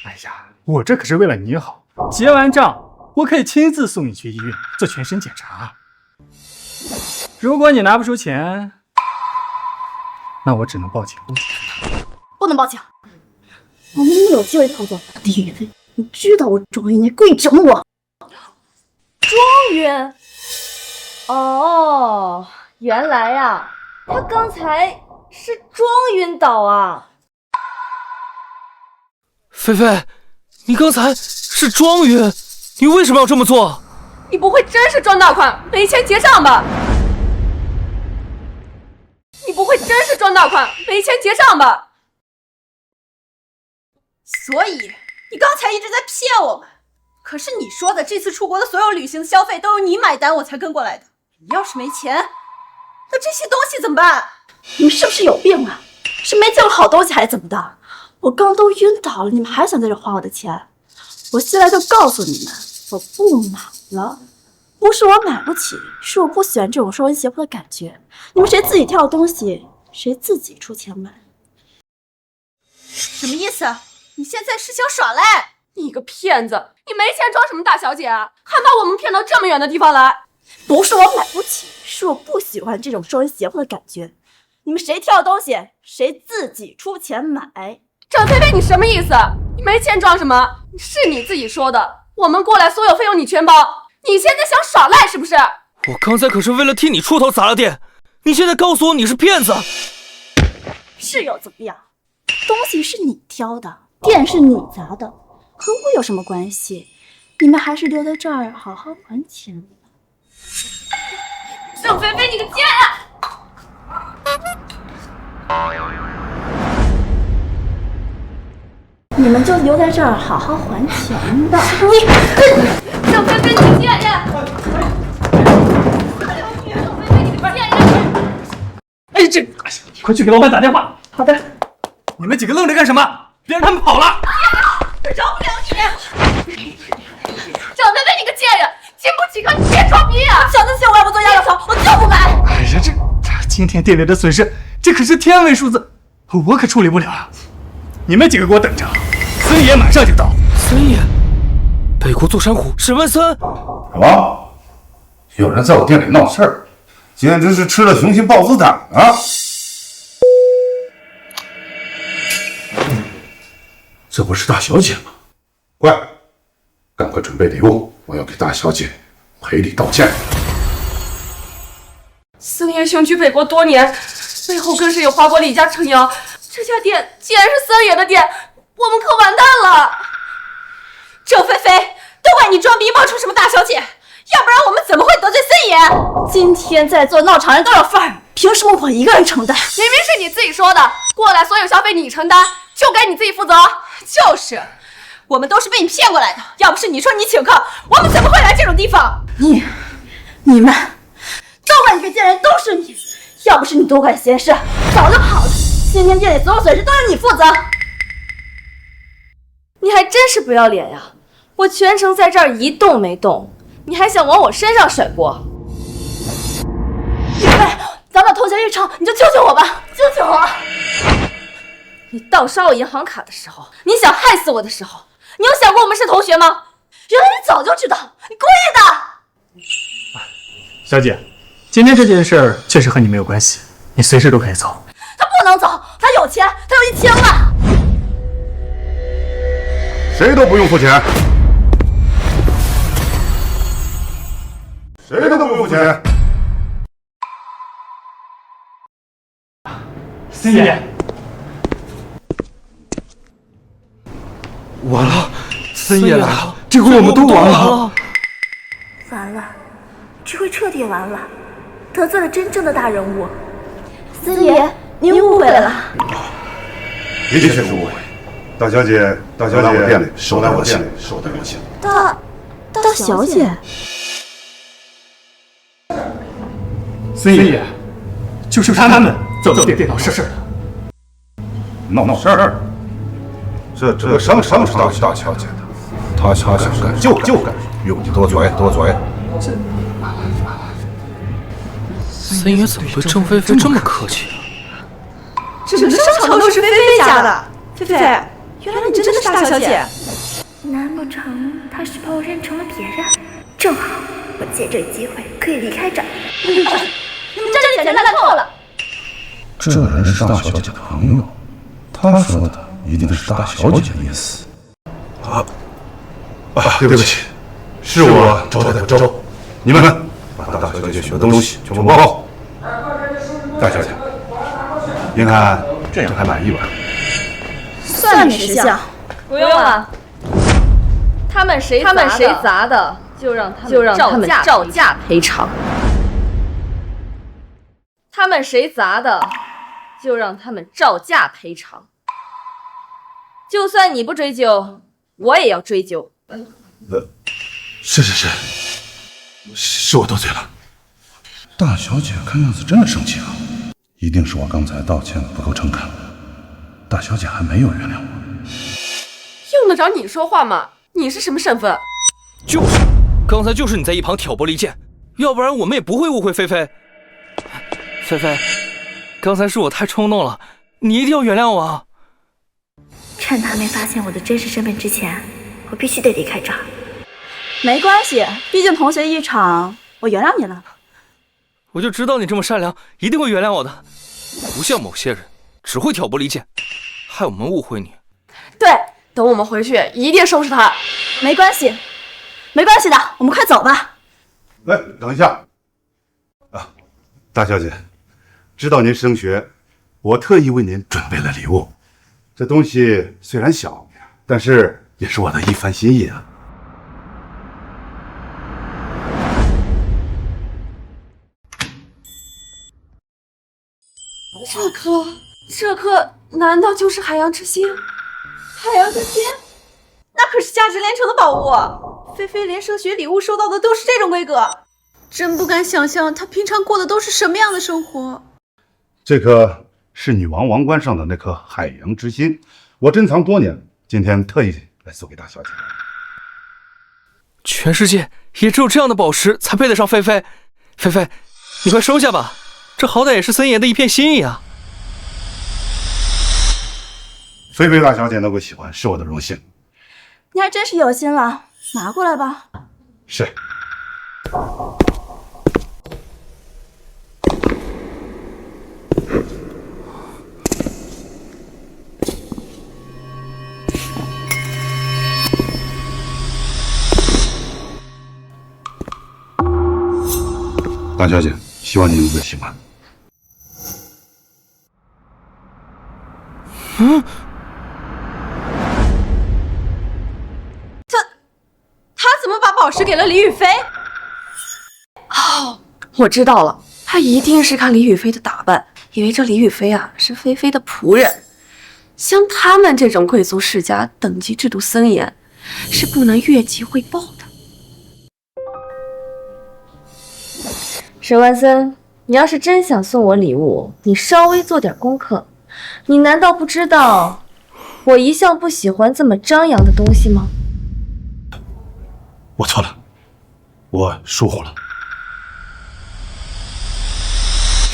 哎呀，我这可是为了你好，结完账我可以亲自送你去医院做全身检查。如果你拿不出钱，那我只能报警。不能报警，我明明有机会逃走。李宇飞，你知道我庄云，你故意整我。庄云，哦，原来呀，他刚才是装晕倒啊。菲菲，你刚才是装晕，你为什么要这么做？你不会真是装大款没钱结账吧？你不会真是装大款没钱结账吧？所以你刚才一直在骗我们。可是你说的这次出国的所有旅行消费都是你买单，我才跟过来的。你要是没钱，那这些东西怎么办？你们是不是有病啊？是没见过好东西还是怎么的？我刚都晕倒了，你们还想在这花我的钱？我现在就告诉你们，我不买了。不是我买不起，是我不喜欢这种受人胁迫的感觉。你们谁自己挑的东西，谁自己出钱买。什么意思？你现在是想耍赖？你个骗子！你没钱装什么大小姐啊？还把我们骗到这么远的地方来？不是我买不起，是我不喜欢这种受人胁迫的感觉。你们谁挑的东西，谁自己出钱买。郑菲菲，你什么意思？你没钱装什么？是你自己说的，我们过来所有费用你全包。你现在想耍赖是不是？我刚才可是为了替你出头砸了店，你现在告诉我你是骗子？是又怎么样？东西是你挑的，店是你砸的，和我有什么关系？你们还是留在这儿好好还钱吧。郑菲菲，你个贱人！你们就留在这儿好好还钱吧。郑菲菲，你个贱人！哎，快去给老板打电话。好的。你们几个愣着干什么？别让他们跑了！饶不了你！郑菲菲，你个贱人，经不起看，你别装逼啊！想得起我也不做压力槽，我就不买。哎呀，今天店里的损失，这可是天文数字，我可处理不了啊！你们几个给我等着，森爷马上就到。森爷，北国坐山虎沈万森。什么？有人在我店里闹事儿，简直是吃了雄心豹子胆啊！这不是大小姐吗？快，赶快准备礼物，我要给大小姐赔礼道歉。森爷雄居北国多年，背后更是有花国李家撑腰。这家店既然是森爷的店，我们可完蛋了。郑菲菲，都怪你装逼冒充什么大小姐，要不然我们怎么会得罪森爷？今天在座闹场人都有份儿，凭什么我一个人承担？明明是你自己说的，过来所有消费你承担，就该你自己负责。就是，我们都是被你骗过来的。要不是你说你请客，我们怎么会来这种地方？你们，都怪你这贱人，都是你！要不是你多管闲事，早就跑了。今天店里所有损失都是你负责。你还真是不要脸呀！我全程在这儿一动没动，你还想往我身上甩锅？雨飞，咱把头衔一抄，你就救救我吧，救救我！你盗刷我银行卡的时候，你想害死我的时候，你有想过我们是同学吗？原来你早就知道，你故意的！小姐，今天这件事儿确实和你没有关系，你随时都可以走。他不能走，他有钱，他有1000万。谁都不用付钱，谁都不用付钱。森爷，完了，森爷来了，这回我们都完了。完了，这回彻底完了，得罪了真正的大人物。森爷，您误会了。的确是误会。大小姐来我店里受到我请。大小姐，森爷，就是他们在我店闹事儿。闹事儿？这个什么大小姐的，她想干就干，用你多嘴。森爷怎么对郑菲菲这么客气啊？整个商场都是菲菲家的，菲菲，原来你真的是大小姐。难不成他是把我认成了别人？正好，我借这个机会可以离开这儿。你们这里简直烂透了！这人是大小姐的朋友，他说的一定是大小姐的意思。对不起，是我招待不周。你们把大小姐学的东西全部报告。大小姐，您看这样还满意吧？算你识相。不用了，他们谁砸的，就让他们照价赔偿。他们谁砸的，就让他们照价赔偿。就算你不追究，我也要追究。是我得罪了。大小姐看样子真的生气了，一定是我刚才道歉不够诚恳，大小姐还没有原谅我。用得着你说话吗？你是什么身份？就是，刚才就是你在一旁挑拨离间，要不然我们也不会误会菲菲。菲菲，刚才是我太冲动了，你一定要原谅我啊！趁他没发现我的真实身份之前，我必须得离开这儿。没关系，毕竟同学一场，我原谅你了。我就知道你这么善良，一定会原谅我的，不像某些人只会挑拨离间，害我们误会你。对，等我们回去一定收拾他。没关系，没关系的，我们快走吧。哎，等一下大小姐，知道您升学，我特意为您准备了礼物。这东西虽然小，但是也是我的一番心意啊。这颗难道就是海洋之心？海洋之心，那可是价值连城的宝物。菲菲连升学礼物收到的都是这种规格，真不敢想象她平常过的都是什么样的生活。这颗是女王王冠上的那颗海洋之心，我珍藏多年，今天特意来送给大小姐。全世界也只有这样的宝石才配得上菲菲。菲菲，你快收下吧，这好歹也是森爷的一片心意啊。菲菲大小姐能够喜欢是我的荣幸。你还真是有心了，拿过来吧。是。大小姐，希望您会喜欢。他怎么把宝石给了李雨菲？哦，我知道了，他一定是看李雨菲的打扮，以为这李雨菲啊是菲菲的仆人。像他们这种贵族世家，等级制度森严，是不能越级汇报的。沈万森，你要是真想送我礼物，你稍微做点功课。你难道不知道我一向不喜欢这么张扬的东西吗？我错了，我疏忽了。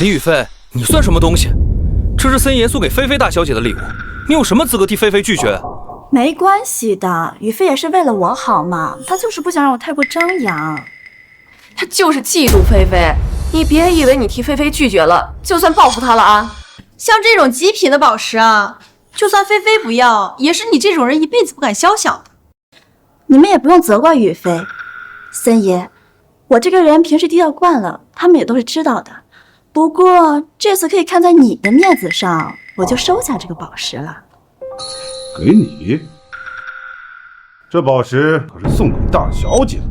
李雨菲，你算什么东西？这是森爷送给菲菲大小姐的礼物，你有什么资格替菲菲拒绝？没关系的，雨菲也是为了我好嘛，她就是不想让我太过张扬。他就是嫉妒菲菲，你别以为你替菲菲拒绝了，就算报复他了啊！像这种极品的宝石啊，就算菲菲不要，也是你这种人一辈子不敢肖想的。你们也不用责怪雨菲，森爷，我这个人平时低调惯了，他们也都是知道的。不过这次可以看在你的面子上，我就收下这个宝石了。给你？这宝石可是送给大小姐的。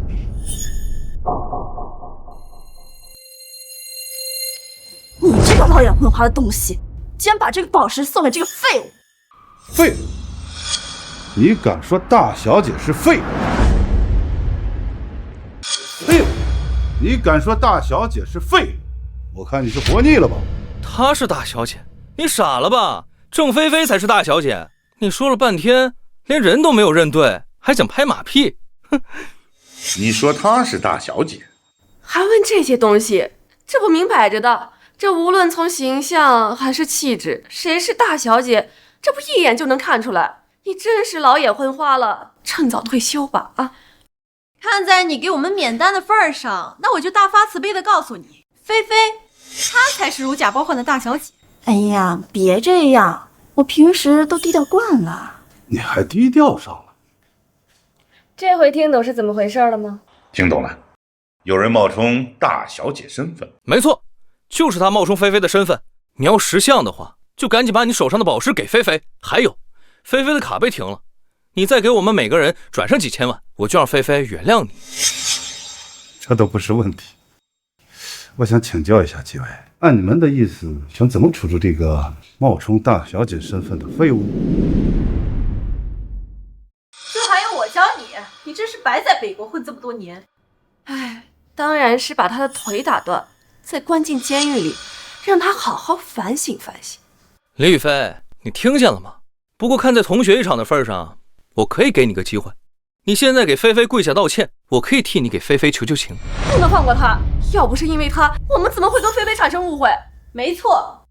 你这个老眼昏花的东西，竟然把这个宝石送给这个废物！废物？你敢说大小姐是废物？废物？你敢说大小姐是废物？我看你是活腻了吧？她是大小姐，你傻了吧？郑菲菲才是大小姐，你说了半天，连人都没有认对，还想拍马屁？哼！你说她是大小姐，还问这些东西？这不明摆着的。这无论从形象还是气质，谁是大小姐，这不一眼就能看出来。你真是老眼昏花了，超趁早退休吧啊！看在你给我们免单的份儿上，那我就大发慈悲的告诉你，菲菲，她才是如假包换的大小姐。哎呀，别这样，我平时都低调惯了。你还低调上了？这回听懂是怎么回事了吗？听懂了，有人冒充大小姐身份。没错，就是他冒充菲菲的身份。你要识相的话，就赶紧把你手上的宝石给菲菲。还有，菲菲的卡被停了，你再给我们每个人转上几千万，我就让菲菲原谅你。这都不是问题。我想请教一下几位，按你们的意思，想怎么处置这个冒充大小姐身份的废物？这还用我教你？你真是白在北国混这么多年。哎，当然是把他的腿打断，再关进监狱里，让他好好反省反省。李宇飞，你听见了吗？不过看在同学一场的份上，我可以给你个机会。你现在给菲菲跪下道歉，我可以替你给菲菲求求情。不能放过他，要不是因为他，我们怎么会跟菲菲产生误会？没错，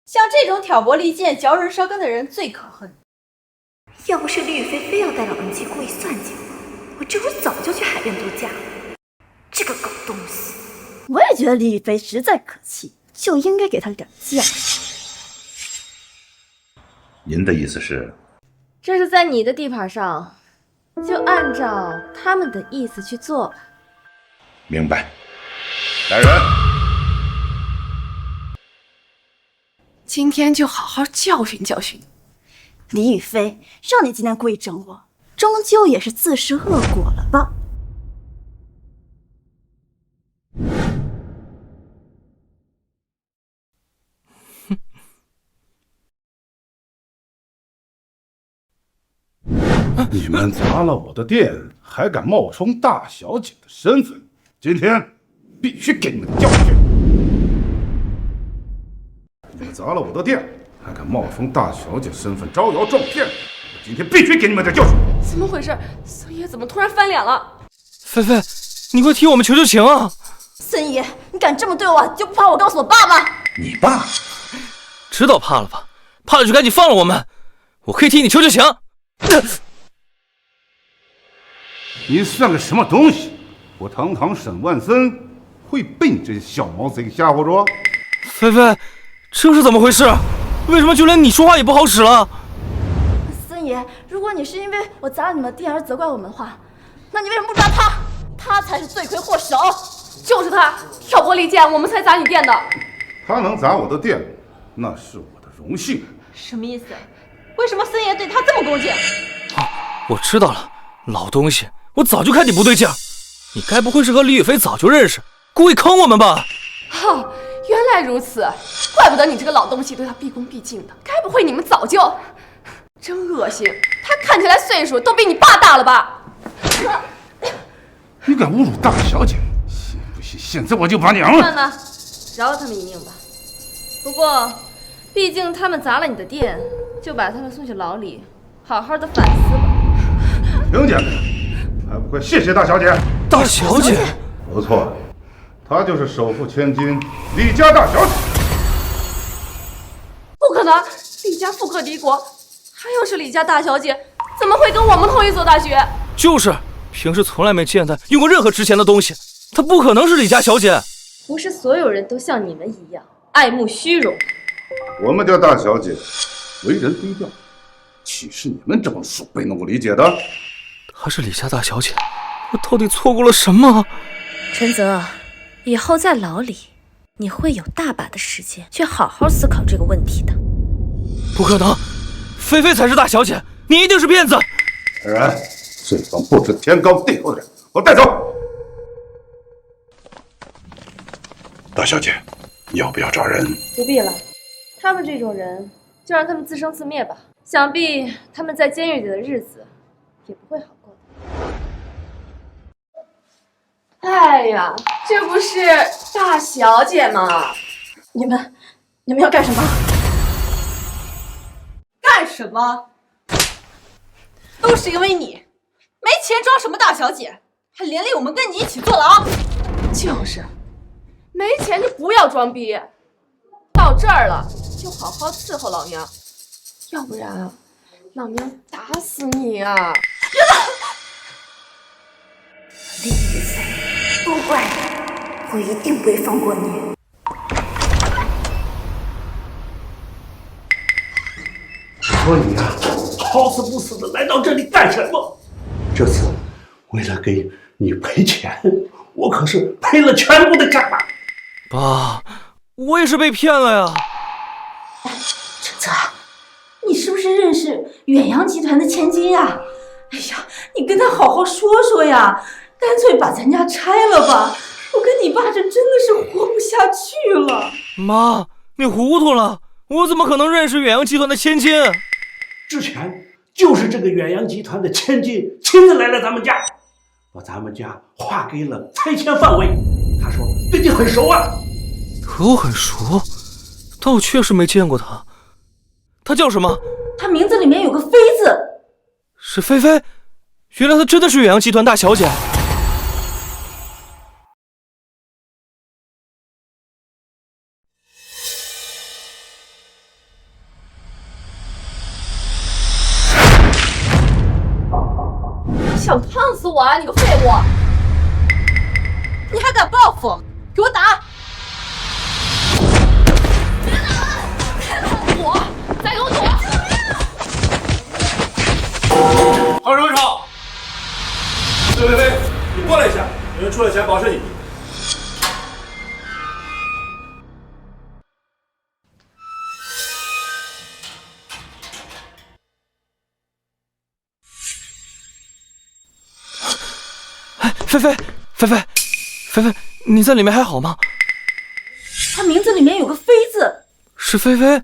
像这种挑拨离间、嚼人舌根的人最可恨。要不是李宇飞非要带老人妻故意算计我这会儿早就去海边度假。这个狗东西！我也觉得李宇飞实在可气，就应该给他点教训。您的意思是？这是在你的地盘上，就按照他们的意思去做吧。明白。来人！今天就好好教训教训你。李宇飞，让你今天故意整我，终究也是自食恶果了吧？你们砸了我的店，还敢冒充大小姐的身份，今天必须给你们教训！你们砸了我的店，还敢冒充大小姐身份招摇撞骗，我今天必须给你们点教训！怎么回事？孙爷怎么突然翻脸了？菲菲，你快替我们求求情啊！森爷，你敢这么对我，就不怕我告诉我爸吗？你爸？知道怕了吧？怕了就赶紧放了我们，我可以替你求求情。你算个什么东西？我堂堂沈万森会被你这些小毛贼给吓唬着？菲菲，这是怎么回事？为什么就连你说话也不好使了？森爷，如果你是因为我砸了你们店而责怪我们的话，那你为什么不抓他？他才是罪魁祸首。就是他挑拨离间，我们才砸你店的。他能砸我的店，那是我的荣幸。什么意思？为什么森爷对他这么恭敬？我知道了，老东西，我早就看你不对劲儿。你该不会是和李宇飞早就认识，故意坑我们吧？哦，原来如此，怪不得你这个老东西对他毕恭毕敬的。该不会你们早就……真恶心！他看起来岁数都比你爸大了吧？你敢侮辱大小姐？信不信现在我就把你算了，饶了他们一命吧。不过，毕竟他们砸了你的店，就把他们送去牢里，好好的反思吧。听见没？还不快谢谢大小姐！大小姐？不错，她就是首富千金李家大小姐。不可能，李家富可敌国，她又是李家大小姐，怎么会跟我们同一所大学？就是，平时从来没见她用过任何值钱的东西，她不可能是李家小姐。不是所有人都像你们一样爱慕虚荣。我们家大小姐为人低调，岂是你们这帮鼠辈能够理解的？她是李家大小姐，我到底错过了什么？陈泽，以后在牢里，你会有大把的时间去好好思考这个问题的。不可能，菲菲才是大小姐，你一定是骗子！来人，这帮不知天高地厚的人，给我带走！大小姐，要不要抓人？不必了，他们这种人，就让他们自生自灭吧。想必他们在监狱里的日子也不会好过的。哎呀，这不是大小姐吗？你们要干什么？干什么？都是因为你，没钱装什么大小姐，还连累我们跟你一起坐牢。就是，没钱就不要装逼，到这儿了就好好伺候老娘，要不然老娘打死你啊！坏人，我一定不会放过你。说你呀，好死不死的来到这里干什么？这次为了给你赔钱，我可是赔了全部的家当。爸，我也是被骗了呀。陈泽，你是不是认识远洋集团的千金呀？哎呀，你跟他好好说说呀，干脆把咱家拆了吧。我跟你爸这真的是活不下去了。妈，你糊涂了，我怎么可能认识远洋集团的千金？之前就是这个远洋集团的千金亲自来了咱们家，把咱们家划给了拆迁范围。他说跟你很熟啊。和我很熟，但我确实没见过他。他叫什么？他名字里面有个飞字。是菲菲？原来她真的是远洋集团大小姐。想烫死我啊，你个废物！你还敢报复？给我打！别打了！躲！再给我躲！好手一手！对菲菲，你过来一下，有人出了钱保释你。菲菲，菲菲，菲菲，你在里面还好吗？他名字里面有个飞字。是菲菲？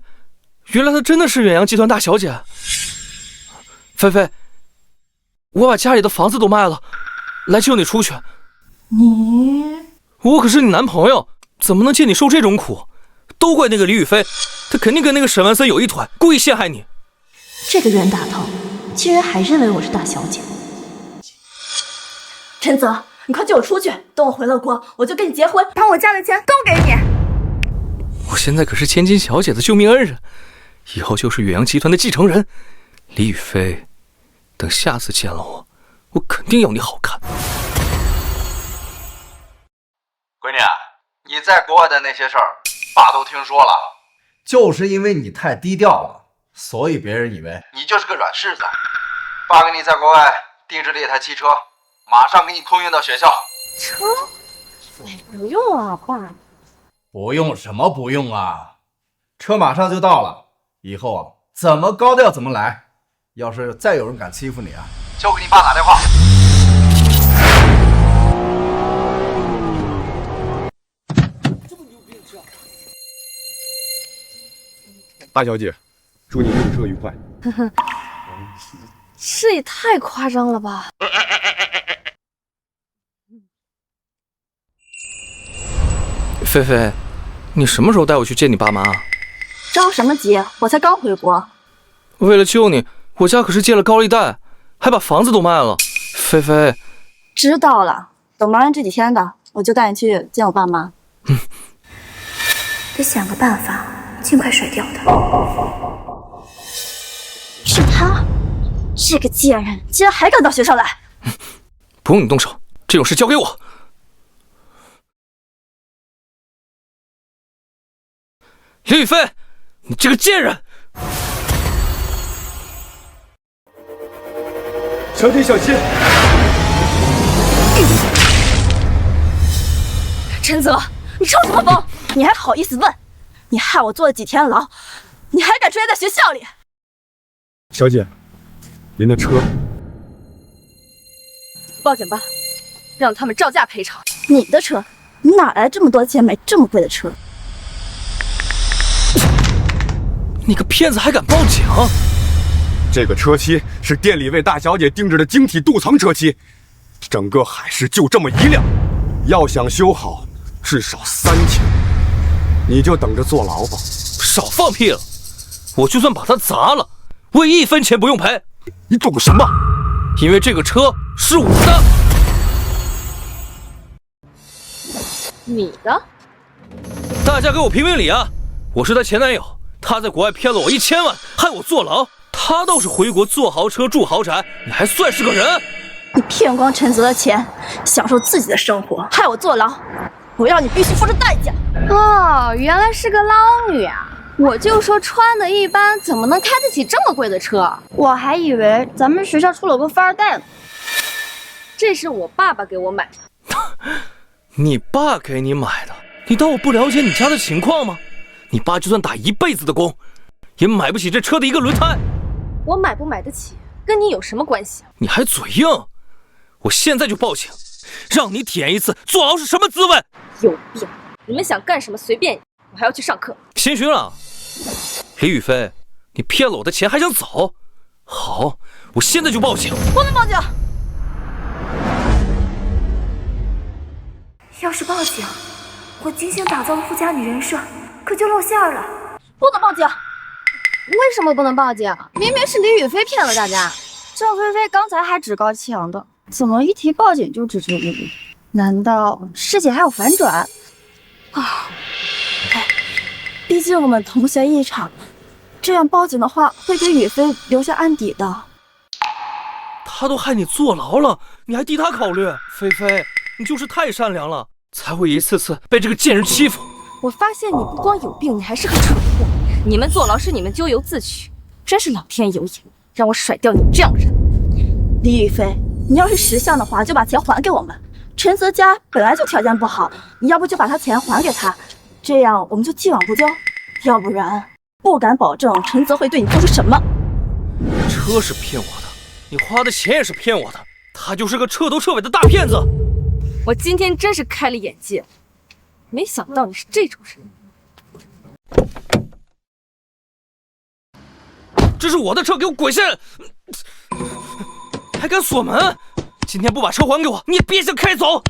原来她真的是远洋集团大小姐。菲菲，我把家里的房子都卖了，来救你出去。我可是你男朋友，怎么能见你受这种苦？都怪那个李宇飞，他肯定跟那个沈万森有一腿，故意陷害你。这个冤大头，居然还认为我是大小姐。陈泽，你快救我出去！等我回了国，我就跟你结婚，把我家的钱都给你。我现在可是千金小姐的救命恩人，以后就是远洋集团的继承人。李宇飞，等下次见了我，我肯定要你好看。闺女，你在国外的那些事儿，爸都听说了。就是因为你太低调了，所以别人以为你就是个软柿子。爸给你在国外定制了一台汽车，马上给你空运到学校。车？不用啊，爸。不用什么不用啊，车马上就到了，以后啊怎么高调怎么来。要是再有人敢欺负你啊，就给你爸打电话。大小姐，祝你用车愉快。这也太夸张了吧！菲菲，你什么时候带我去见你爸妈？着什么急？我才刚回国。为了救你，我家可是借了高利贷，还把房子都卖了。菲菲，知道了，等忙完这几天的，我就带你去见我爸妈。得想个办法，尽快甩掉他。是他，这个贱人竟然还敢到学校来！不用你动手，这种事交给我。李宇飞，你这个贱人！小姐小心！陈泽，你抽什么风？你还好意思问？你害我坐了几天牢，你还敢出现在学校里？小姐，您的车。报警吧，让他们照价赔偿。你的车？你哪来这么多钱买这么贵的车？你个骗子还敢报警？这个车漆是店里为大小姐定制的晶体镀层车漆，整个海市就这么一辆，要想修好至少3000，你就等着坐牢吧。少放屁了！我就算把它砸了，我也1分钱不用赔。你懂什么？因为这个车是我的。你的？大家给我评评理啊！我是她前男友。他在国外骗了我1000万，害我坐牢。他倒是回国坐豪车住豪宅，你还算是个人？你骗光陈泽的钱，享受自己的生活，害我坐牢，我要你必须付出代价。哦，原来是个捞女啊！我就说穿的一般，怎么能开得起这么贵的车？我还以为咱们学校出了个富二代呢。这是我爸爸给我买的。你爸给你买的？你当我不了解你家的情况吗？你爸就算打一辈子的工，也买不起这车的一个轮胎。我买不买得起，跟你有什么关系？你还嘴硬！我现在就报警，让你体验一次坐牢是什么滋味。有病！你们想干什么随便你，我还要去上课。新勋了，李宇飞，你骗了我的钱还想走？好，我现在就报警。不能报警！要是报警，我精心打造的富家女人设可就露馅了。不能报警！为什么不能报警？明明是李宇飞骗了大家。郑菲菲刚才还趾高气扬的，怎么一提报警就置之不理？难道事情还有反转？啊！毕竟我们同学一场，这样报警的话会给宇飞留下案底的。他都害你坐牢了，你还替他考虑？菲菲，你就是太善良了，才会一次次被这个贱人欺负。我发现你不光有病，你还是个蠢货。你们坐牢是你们咎由自取，真是老天有眼，让我甩掉你这样的人。李宇飞，你要是识相的话，就把钱还给我们。陈泽家本来就条件不好，你要不就把他钱还给他，这样我们就既往不咎。要不然，不敢保证陈泽会对你做出什么。车是骗我的，你花的钱也是骗我的，他就是个彻头彻尾的大骗子。我今天真是开了眼界，没想到你是这种人。这是我的车，给我滚下来！还敢锁门！今天不把车还给我，你也别想开走！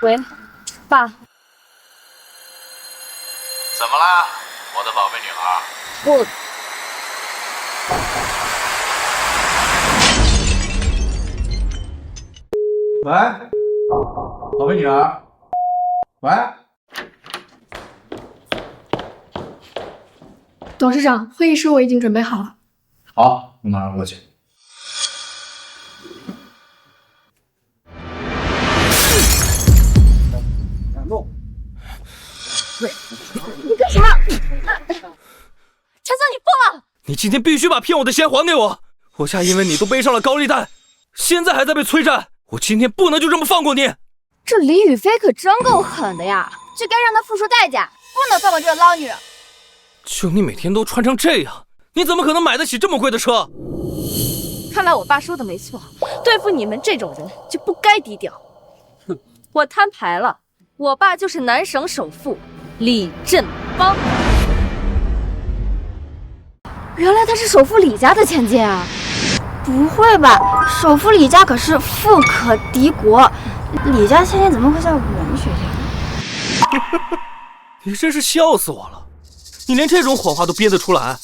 喂，爸。怎么啦，我的宝贝女孩？我。喂，宝贝女儿。喂。董事长，会议室我已经准备好了。好，我马上过去。喂，你干什么？陈泽，你疯了！你今天必须把骗我的钱还给我！我家因为你都背上了高利贷，现在还在被催债，我今天不能就这么放过你！这李宇飞可真够狠的呀，就该让他付出代价，不能放过这个捞女。就你每天都穿成这样，你怎么可能买得起这么贵的车？看来我爸说的没错，对付你们这种人就不该低调。哼，我摊牌了，我爸就是南省首富李振邦。原来他是首富李家的千金啊！不会吧，首富李家可是富可敌国，李家千金怎么会在我们学校？你真是笑死我了！你连这种谎话都编得出来？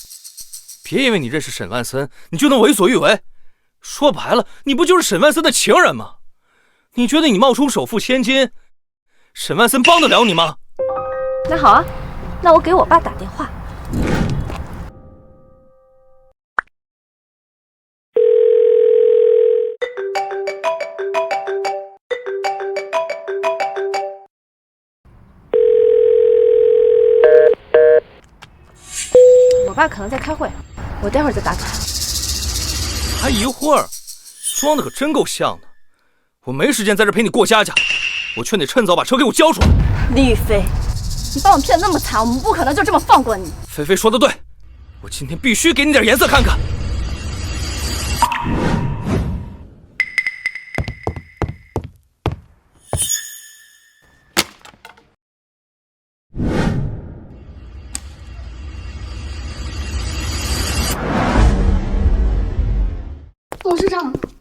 别以为你认识沈万森，你就能为所欲为。说白了，你不就是沈万森的情人吗？你觉得你冒充首富千金，沈万森帮得了你吗？那好啊，那我给我爸打电话。我爸可能在开会，我待会儿就打给他。还一会儿，装的可真够像的。我没时间在这陪你过家家，我劝你趁早把车给我交出来。李宇飞，你把我们骗得那么惨，我们不可能就这么放过你。菲菲说的对，我今天必须给你点颜色看看。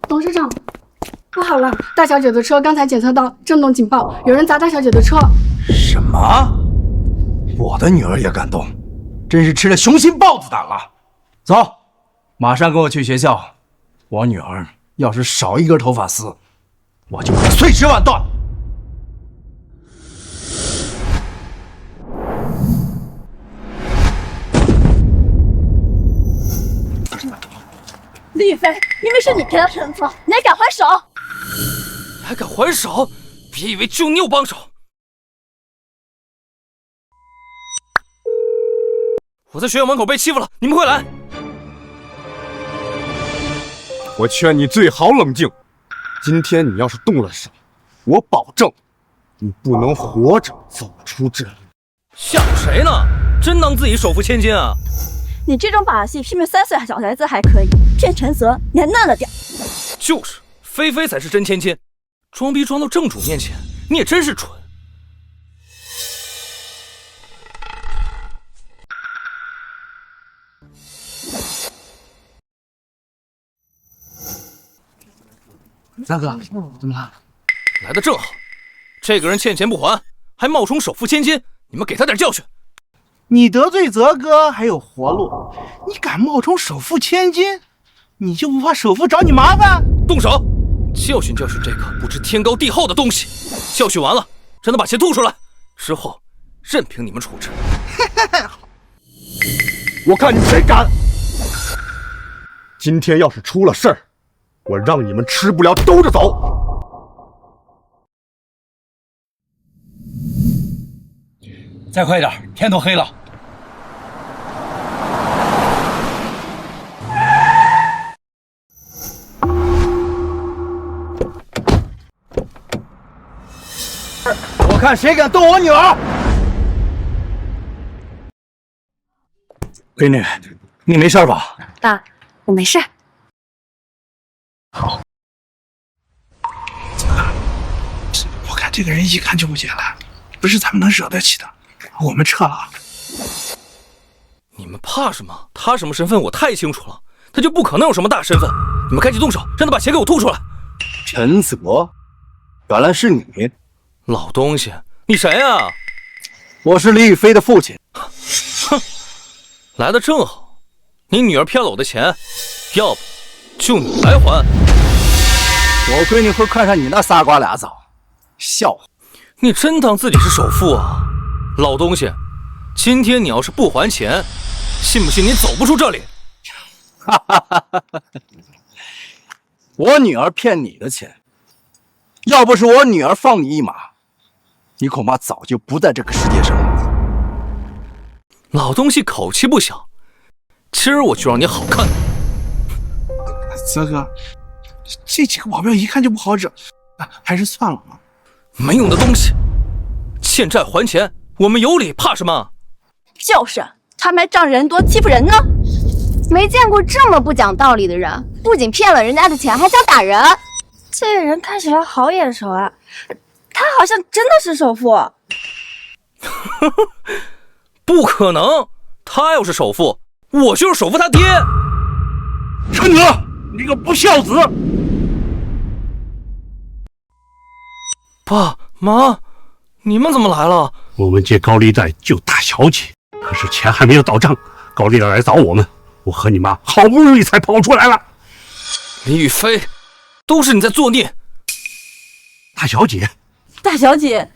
董事长，不好了！大小姐的车刚才检测到震动警报，有人砸大小姐的车。什么？我的女儿也敢动，真是吃了雄心豹子胆了！走，马上跟我去学校。我女儿要是少一根头发丝，我就把她碎尸万段。李宇飞，明明是你骗了陈泽，你还敢还手？还敢还手？别以为就你有帮手！我在学校门口被欺负了，你们快来！我劝你最好冷静。今天你要是动了手，我保证你不能活着走出这里。吓唬谁呢？真当自己首富千金啊？你这种把戏骗骗3岁小孩子还可以，骗陈泽你还嫩了点。就是，菲菲才是真千金，装逼装到正主面前，你也真是蠢。三哥，怎么了？来的正好，这个人欠钱不还，还冒充首富千金，你们给他点教训。你得罪泽哥还有活路，你敢冒充首富千金，你就不怕首富找你麻烦？动手！教训教训这个不知天高地厚的东西。教训完了，让他把钱吐出来，之后任凭你们处置。我看你们谁敢！今天要是出了事儿，我让你们吃不了兜着走。再快点，天都黑了。我看谁敢动我女儿！闺女，你没事吧？爸，我没事。好。我看这个人一看就不简单，不是咱们能惹得起的。我们撤了。你们怕什么？他什么身份我太清楚了，他就不可能有什么大身份。你们赶紧动手，让他把钱给我吐出来。陈泽，原来是你，老东西，你谁啊？我是李宇飞的父亲。哼，来的正好，你女儿骗了我的钱，要不就你来还。我闺女会看上你那仨瓜俩枣，笑话！你真当自己是首富啊？老东西，今天你要是不还钱，信不信你走不出这里？哈哈哈哈！我女儿骗你的钱，要不是我女儿放你一马，你恐怕早就不在这个世界上了。老东西口气不小，今儿我就让你好看。泽哥，这几个保镖一看就不好惹，还是算了吧。没用的东西，欠债还钱，我们有理，怕什么？就是，他们还仗人多欺负人呢。没见过这么不讲道理的人，不仅骗了人家的钱，还想打人。这个人看起来好眼熟啊，他好像真的是首富。不可能，他要是首富，我就是首富他爹。陈泽，你个不孝子！爸妈，你们怎么来了？我们借高利贷救大小姐，可是钱还没有到账，高利贷来找我们，我和你妈好不容易才跑出来了。李宇飞，都是你在作孽！大小姐，大小姐，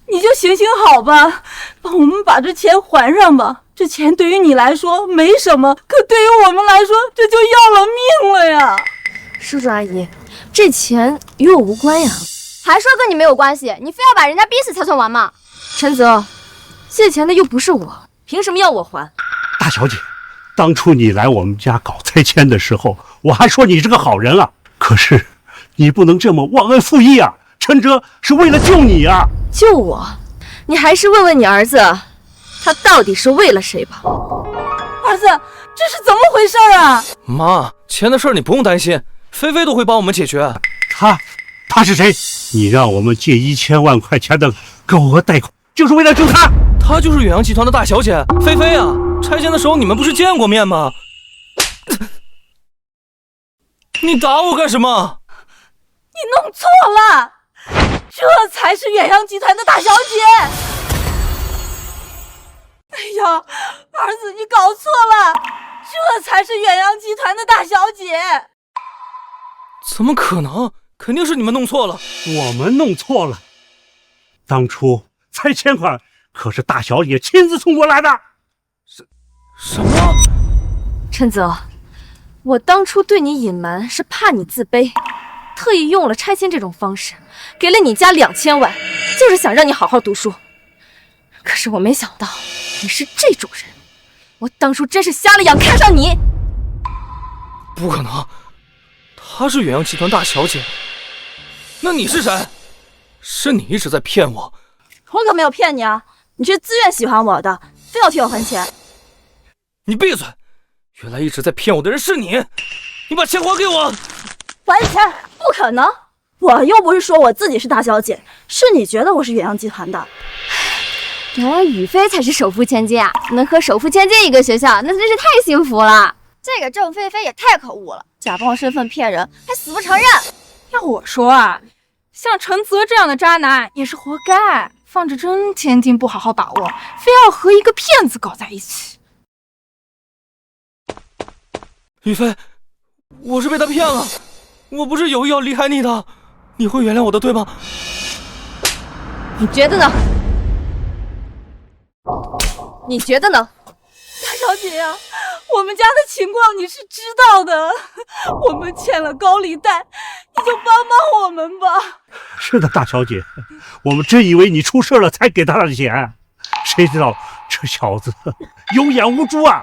你就行行好吧，帮我们把这钱还上吧。这钱对于你来说没什么，可对于我们来说，这就要了命了呀！叔叔阿姨，这钱与我无关呀。还说跟你没有关系，你非要把人家逼死才算完吗？陈泽，借钱的又不是我，凭什么要我还？大小姐，当初你来我们家搞拆迁的时候，我还说你是个好人啊。可是你不能这么忘恩负义啊！陈哲是为了救你啊！救我？你还是问问你儿子，他到底是为了谁吧？儿子，这是怎么回事啊？妈，钱的事你不用担心，菲菲都会帮我们解决。他是谁？你让我们借1000万块钱的高额贷款，就是为了救他？她就是远洋集团的大小姐菲菲啊！拆迁的时候你们不是见过面吗？你打我干什么？你弄错了，这才是远洋集团的大小姐。哎呀，儿子，你搞错了，这才是远洋集团的大小姐。怎么可能？肯定是你们弄错了。我们弄错了，当初拆迁款可是大小姐亲自送过来的。什么？陈泽，我当初对你隐瞒是怕你自卑，特意用了拆迁这种方式，给了你家2000万，就是想让你好好读书。可是我没想到你是这种人，我当初真是瞎了眼看上你。不可能，她是远洋集团大小姐，那你是谁？是你一直在骗我。我可没有骗你啊，你是自愿喜欢我的，非要替我还钱。你闭嘴！原来一直在骗我的人是你，你把钱还给我！还钱？不可能！我又不是说我自己是大小姐，是你觉得我是远洋集团的。原来雨菲才是首富千金啊！能和首富千金一个学校，那真是太幸福了。这个郑菲菲也太可恶了，假冒身份骗人，还死不承认。要我说啊，像陈泽这样的渣男也是活该，放着真千金不好好把握，非要和一个骗子搞在一起。雨菲，我是被他骗了，我不是有意要离开你的，你会原谅我的，对吗？你觉得呢？你觉得呢？大小姐呀，我们家的情况你是知道的，我们欠了高利贷，你就帮帮我们吧。是的，大小姐，我们真以为你出事了才给他的钱，谁知道这小子有眼无珠啊！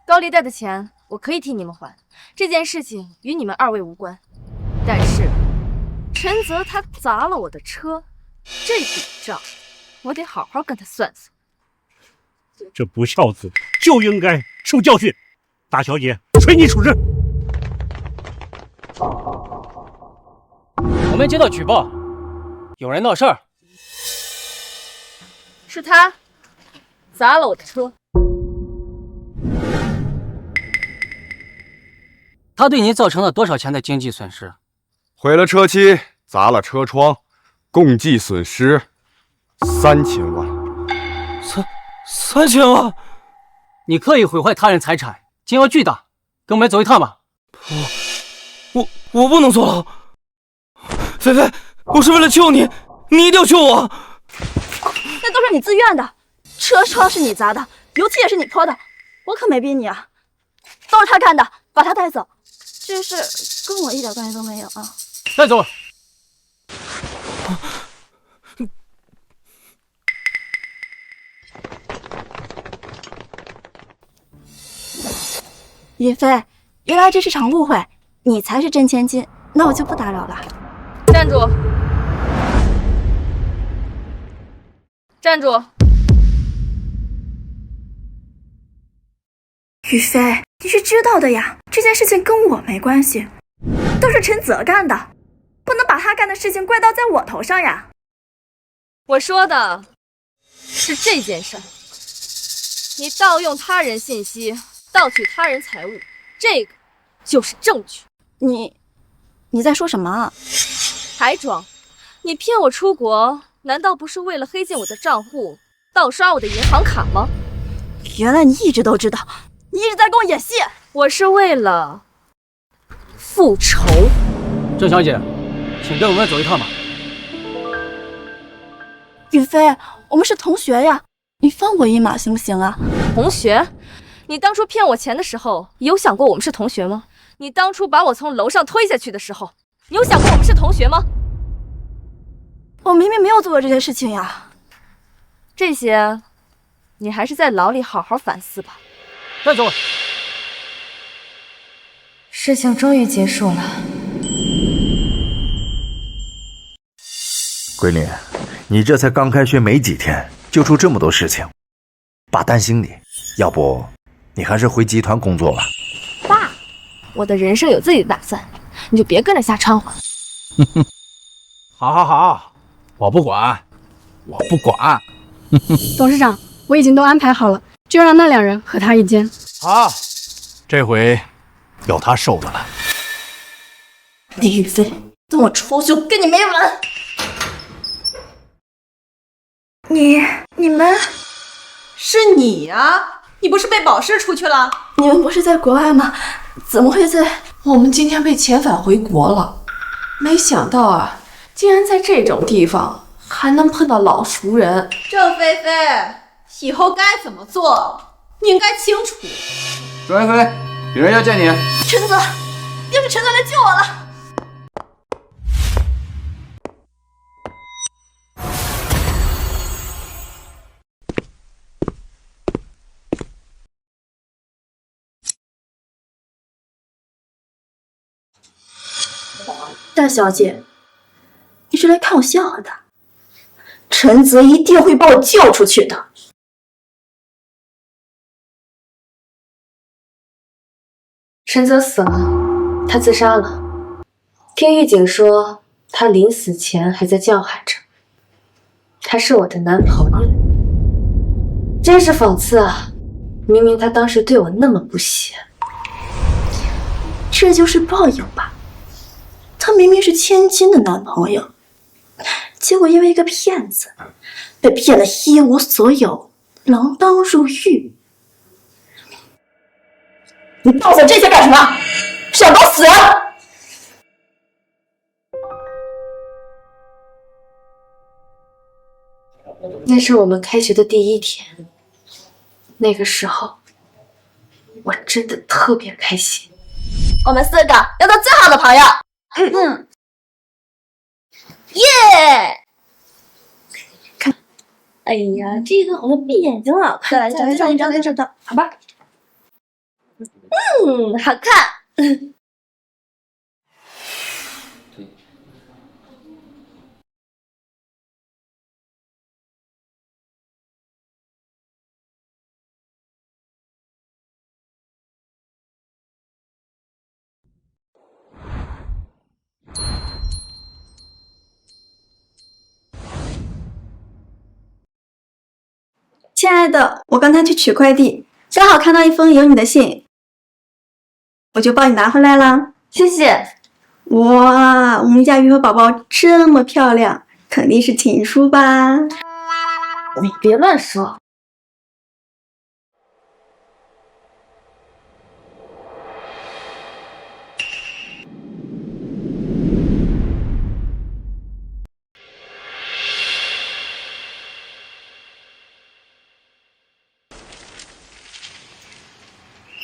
高利贷的钱我可以替你们还，这件事情与你们2位无关。但是陈泽他砸了我的车，这笔账我得好好跟他算算。这不孝子就应该受教训，大小姐随你处置。我们接到举报，有人闹事儿。是他砸了我的车。他对您造成了多少钱的经济损失？毁了车漆，砸了车窗，共计损失3000万。3000万！你刻意毁坏他人财产，金额巨大，跟我们走一趟吧。我不能坐牢。菲菲，我是为了救你，你一定要救我。那都是你自愿的，车窗是你砸的，油漆也是你泼的，我可没逼你啊，都是他干的，把他带走。这事跟我一点关系都没有啊！带走。雨菲，原来这是场误会，你才是真千金，那我就不打扰了。站住！站住！雨菲，你是知道的呀，这件事情跟我没关系，都是陈泽干的，不能把他干的事情怪到在我头上呀。我说的是这件事儿，你盗用他人信息，盗取他人财物，这个就是证据。你在说什么啊？还装？你骗我出国，难道不是为了黑进我的账户，盗刷我的银行卡吗？原来你一直都知道，你一直在跟我演戏。我是为了复仇。郑小姐，请跟我们走一趟吧。雨菲，我们是同学呀，你放我一马行不行啊？同学？你当初骗我钱的时候，有想过我们是同学吗？你当初把我从楼上推下去的时候，你有想过我们是同学吗？我明明没有做过这些事情呀。这些，你还是在牢里好好反思吧。带走。事情终于结束了。闺女，你这才刚开学没几天，就出这么多事情，爸担心你，要不你还是回集团工作吧。爸，我的人生有自己的打算，你就别跟着瞎掺和。好好好，我不管，我不管。董事长，我已经都安排好了，就让那2人和他一间。好，这回有他受的了。李雨菲，等我出去，我跟你没完！你们是你呀？你不是被保释出去了？你们不是在国外吗？怎么会在？我们今天被遣返回国了，没想到啊，竟然在这种地方还能碰到老熟人。郑菲菲，以后该怎么做，你应该清楚。郑菲菲，有人要见你。陈泽，要是陈泽来救我了。大小姐，你是来看我笑话的？陈泽一定会把我救出去的。陈泽死了，他自杀了。听狱警说，他临死前还在叫喊着：“他是我的男朋友。”真是讽刺啊！明明他当时对我那么不屑。这就是报应吧？他明明是千金的男朋友，结果因为一个骗子，被骗得一无所有，锒铛入狱。你告诉我这些干什么？是想搞死人？那是我们开学的第一天，那个时候我真的特别开心。我们4个要做最好的朋友。耶！看，哎呀，这个好像闭眼睛了。再来一张，好吧？好看。亲爱的，我刚才去取快递，刚好看到一封有你的信，我就帮你拿回来了。谢谢。哇，我们家鱼和宝宝这么漂亮，肯定是情书吧？你别乱说。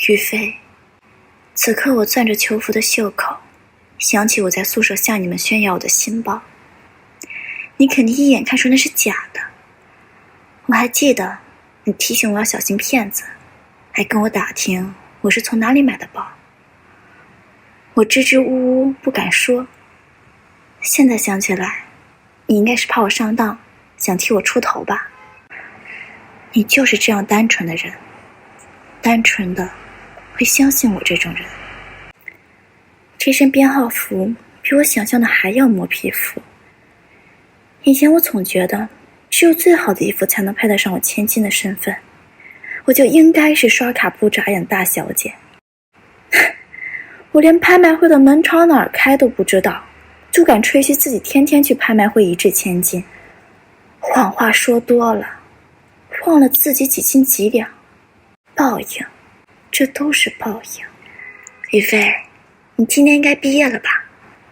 于飞，此刻我攥着囚服的袖口，想起我在宿舍向你们炫耀我的新包，你肯定一眼看出那是假的。我还记得你提醒我要小心骗子，还跟我打听我是从哪里买的包。我支支吾吾不敢说，现在想起来，你应该是怕我上当，想替我出头吧。你就是这样单纯的人，单纯的会相信我这种人。这身编号服比我想象的还要磨皮肤。以前我总觉得只有最好的衣服才能配得上我千金的身份，我就应该是刷卡不眨眼大小姐。我连拍卖会的门朝哪儿开都不知道，就敢吹嘘自己天天去拍卖会一掷千金。谎话说多了，忘了自己几斤几两。报应，这都是报应。于飞，你今年应该毕业了吧？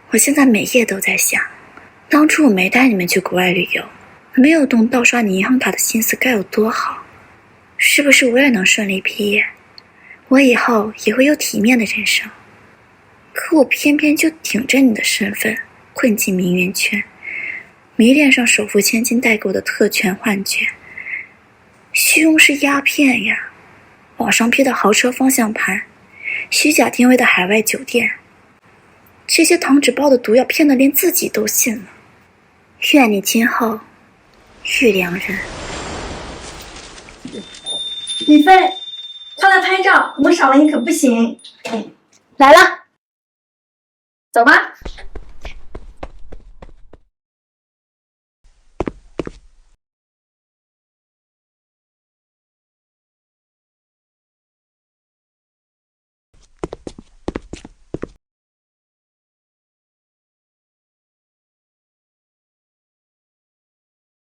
我现在每夜都在想，当初我没带你们去国外旅游，没有动盗刷你银行卡的心思该有多好。是不是我也能顺利毕业？我以后也会有体面的人生。可我偏偏就顶着你的身份混进名媛圈，迷恋上首付千金代购的特权幻觉。虚荣是鸦片呀，网上批的豪车方向盘，虚假定位的海外酒店，这些糖纸包的毒药骗得连自己都信了。愿你今后遇良人。李飞，快来拍照，我们少了你可不行。来了，走吧。